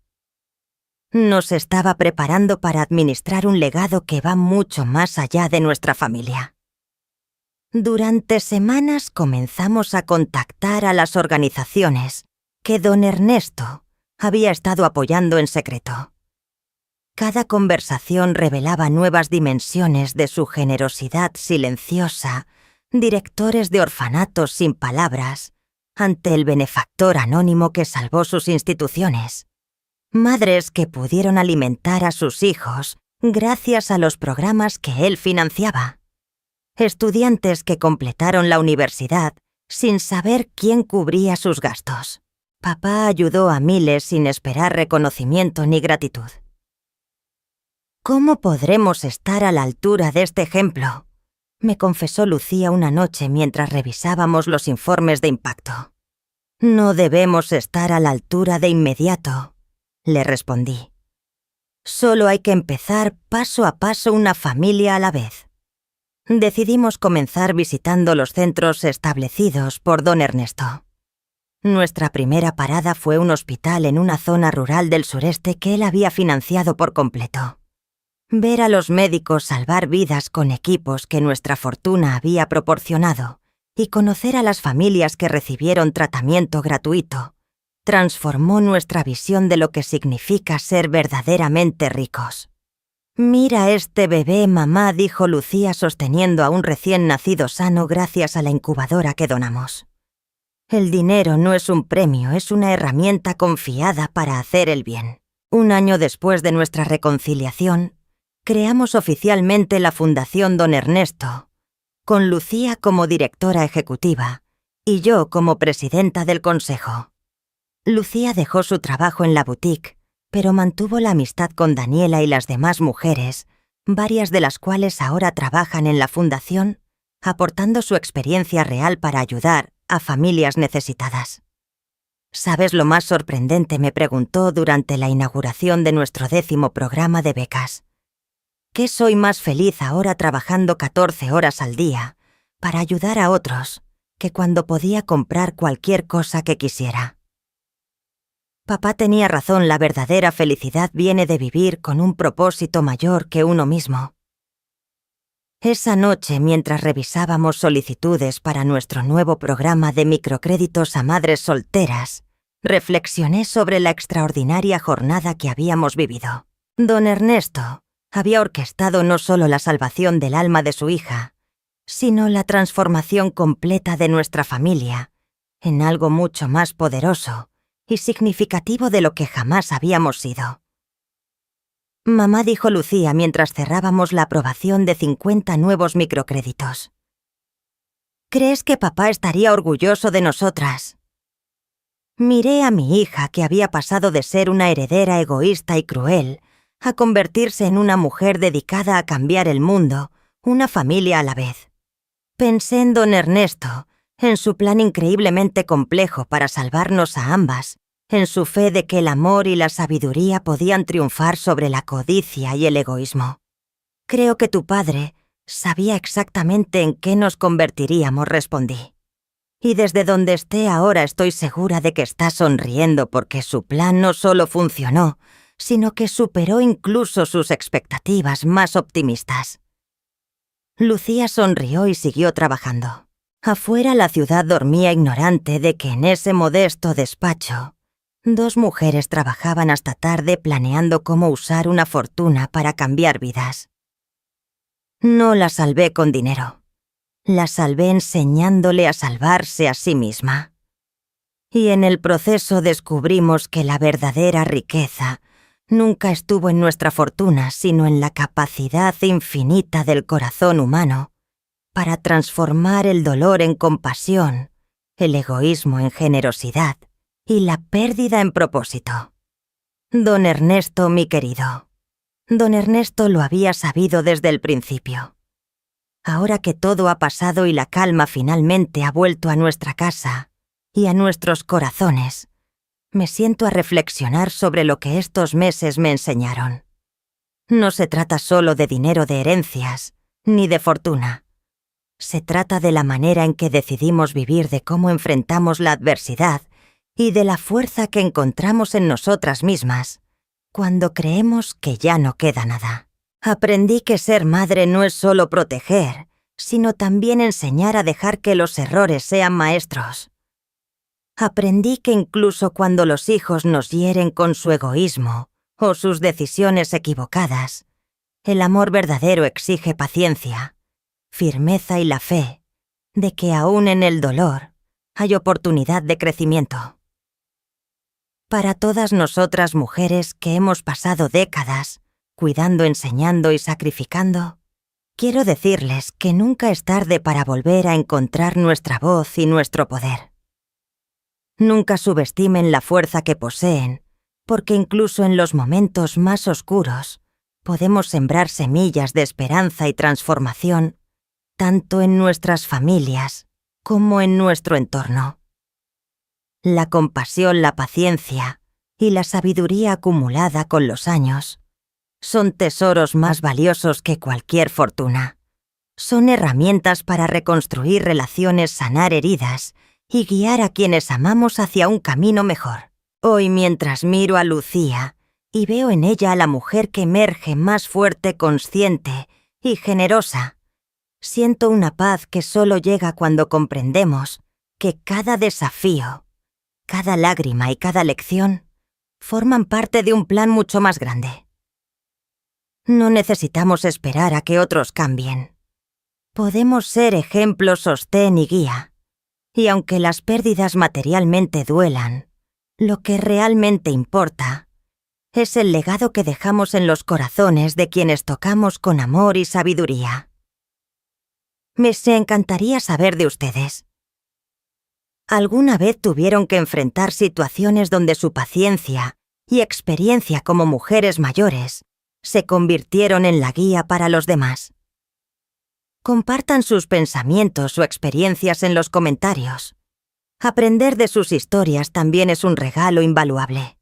Nos estaba preparando para administrar un legado que va mucho más allá de nuestra familia. Durante semanas comenzamos a contactar a las organizaciones que don Ernesto había estado apoyando en secreto. Cada conversación revelaba nuevas dimensiones de su generosidad silenciosa, directores de orfanatos sin palabras, ante el benefactor anónimo que salvó sus instituciones, madres que pudieron alimentar a sus hijos gracias a los programas que él financiaba, estudiantes que completaron la universidad sin saber quién cubría sus gastos. Papá ayudó a miles sin esperar reconocimiento ni gratitud. ¿Cómo podremos estar a la altura de este ejemplo?, me confesó Lucía una noche mientras revisábamos los informes de impacto. No debemos estar a la altura de inmediato, le respondí. Solo hay que empezar paso a paso, una familia a la vez. Decidimos comenzar visitando los centros establecidos por don Ernesto. Nuestra primera parada fue un hospital en una zona rural del sureste que él había financiado por completo. Ver a los médicos salvar vidas con equipos que nuestra fortuna había proporcionado y conocer a las familias que recibieron tratamiento gratuito transformó nuestra visión de lo que significa ser verdaderamente ricos. «Mira este bebé, mamá», dijo Lucía sosteniendo a un recién nacido sano gracias a la incubadora que donamos. El dinero no es un premio, es una herramienta confiada para hacer el bien. Un año después de nuestra reconciliación, creamos oficialmente la Fundación Don Ernesto, con Lucía como directora ejecutiva y yo como presidenta del consejo. Lucía dejó su trabajo en la boutique, pero mantuvo la amistad con Daniela y las demás mujeres, varias de las cuales ahora trabajan en la fundación, aportando su experiencia real para ayudar a familias necesitadas. ¿Sabes lo más sorprendente?, me preguntó durante la inauguración de nuestro 10º programa de becas. ¿Qué soy más feliz ahora trabajando 14 horas al día para ayudar a otros que cuando podía comprar cualquier cosa que quisiera? Papá tenía razón, la verdadera felicidad viene de vivir con un propósito mayor que uno mismo. Esa noche, mientras revisábamos solicitudes para nuestro nuevo programa de microcréditos a madres solteras, reflexioné sobre la extraordinaria jornada que habíamos vivido. Don Ernesto había orquestado no solo la salvación del alma de su hija, sino la transformación completa de nuestra familia en algo mucho más poderoso y significativo de lo que jamás habíamos sido. Mamá, dijo Lucía mientras cerrábamos la aprobación de 50 nuevos microcréditos. ¿Crees que papá estaría orgulloso de nosotras? Miré a mi hija, que había pasado de ser una heredera egoísta y cruel a convertirse en una mujer dedicada a cambiar el mundo, una familia a la vez. Pensé en don Ernesto, en su plan increíblemente complejo para salvarnos a ambas, en su fe de que el amor y la sabiduría podían triunfar sobre la codicia y el egoísmo. Creo que tu padre sabía exactamente en qué nos convertiríamos, respondí. Y desde donde esté ahora estoy segura de que está sonriendo porque su plan no solo funcionó, sino que superó incluso sus expectativas más optimistas. Lucía sonrió y siguió trabajando. Afuera la ciudad dormía ignorante de que en ese modesto despacho 2 mujeres trabajaban hasta tarde planeando cómo usar una fortuna para cambiar vidas. No la salvé con dinero. La salvé enseñándole a salvarse a sí misma. Y en el proceso descubrimos que la verdadera riqueza nunca estuvo en nuestra fortuna, sino en la capacidad infinita del corazón humano para transformar el dolor en compasión, el egoísmo en generosidad y la pérdida en propósito. Don Ernesto, mi querido. Don Ernesto lo había sabido desde el principio. Ahora que todo ha pasado y la calma finalmente ha vuelto a nuestra casa y a nuestros corazones, me siento a reflexionar sobre lo que estos meses me enseñaron. No se trata solo de dinero de herencias, ni de fortuna. Se trata de la manera en que decidimos vivir, de cómo enfrentamos la adversidad y de la fuerza que encontramos en nosotras mismas cuando creemos que ya no queda nada. Aprendí que ser madre no es solo proteger, sino también enseñar a dejar que los errores sean maestros. Aprendí que incluso cuando los hijos nos hieren con su egoísmo o sus decisiones equivocadas, el amor verdadero exige paciencia, firmeza y la fe de que aún en el dolor hay oportunidad de crecimiento. Para todas nosotras mujeres que hemos pasado décadas cuidando, enseñando y sacrificando, quiero decirles que nunca es tarde para volver a encontrar nuestra voz y nuestro poder. Nunca subestimen la fuerza que poseen, porque incluso en los momentos más oscuros podemos sembrar semillas de esperanza y transformación, tanto en nuestras familias como en nuestro entorno. La compasión, la paciencia y la sabiduría acumulada con los años son tesoros más valiosos que cualquier fortuna. Son herramientas para reconstruir relaciones, sanar heridas y guiar a quienes amamos hacia un camino mejor. Hoy, mientras miro a Lucía y veo en ella a la mujer que emerge más fuerte, consciente y generosa, siento una paz que solo llega cuando comprendemos que cada desafío, cada lágrima y cada lección forman parte de un plan mucho más grande. No necesitamos esperar a que otros cambien. Podemos ser ejemplo, sostén y guía. Y aunque las pérdidas materialmente duelan, lo que realmente importa es el legado que dejamos en los corazones de quienes tocamos con amor y sabiduría. Me encantaría saber de ustedes. ¿Alguna vez tuvieron que enfrentar situaciones donde su paciencia y experiencia como mujeres mayores se convirtieron en la guía para los demás? Compartan sus pensamientos o experiencias en los comentarios. Aprender de sus historias también es un regalo invaluable.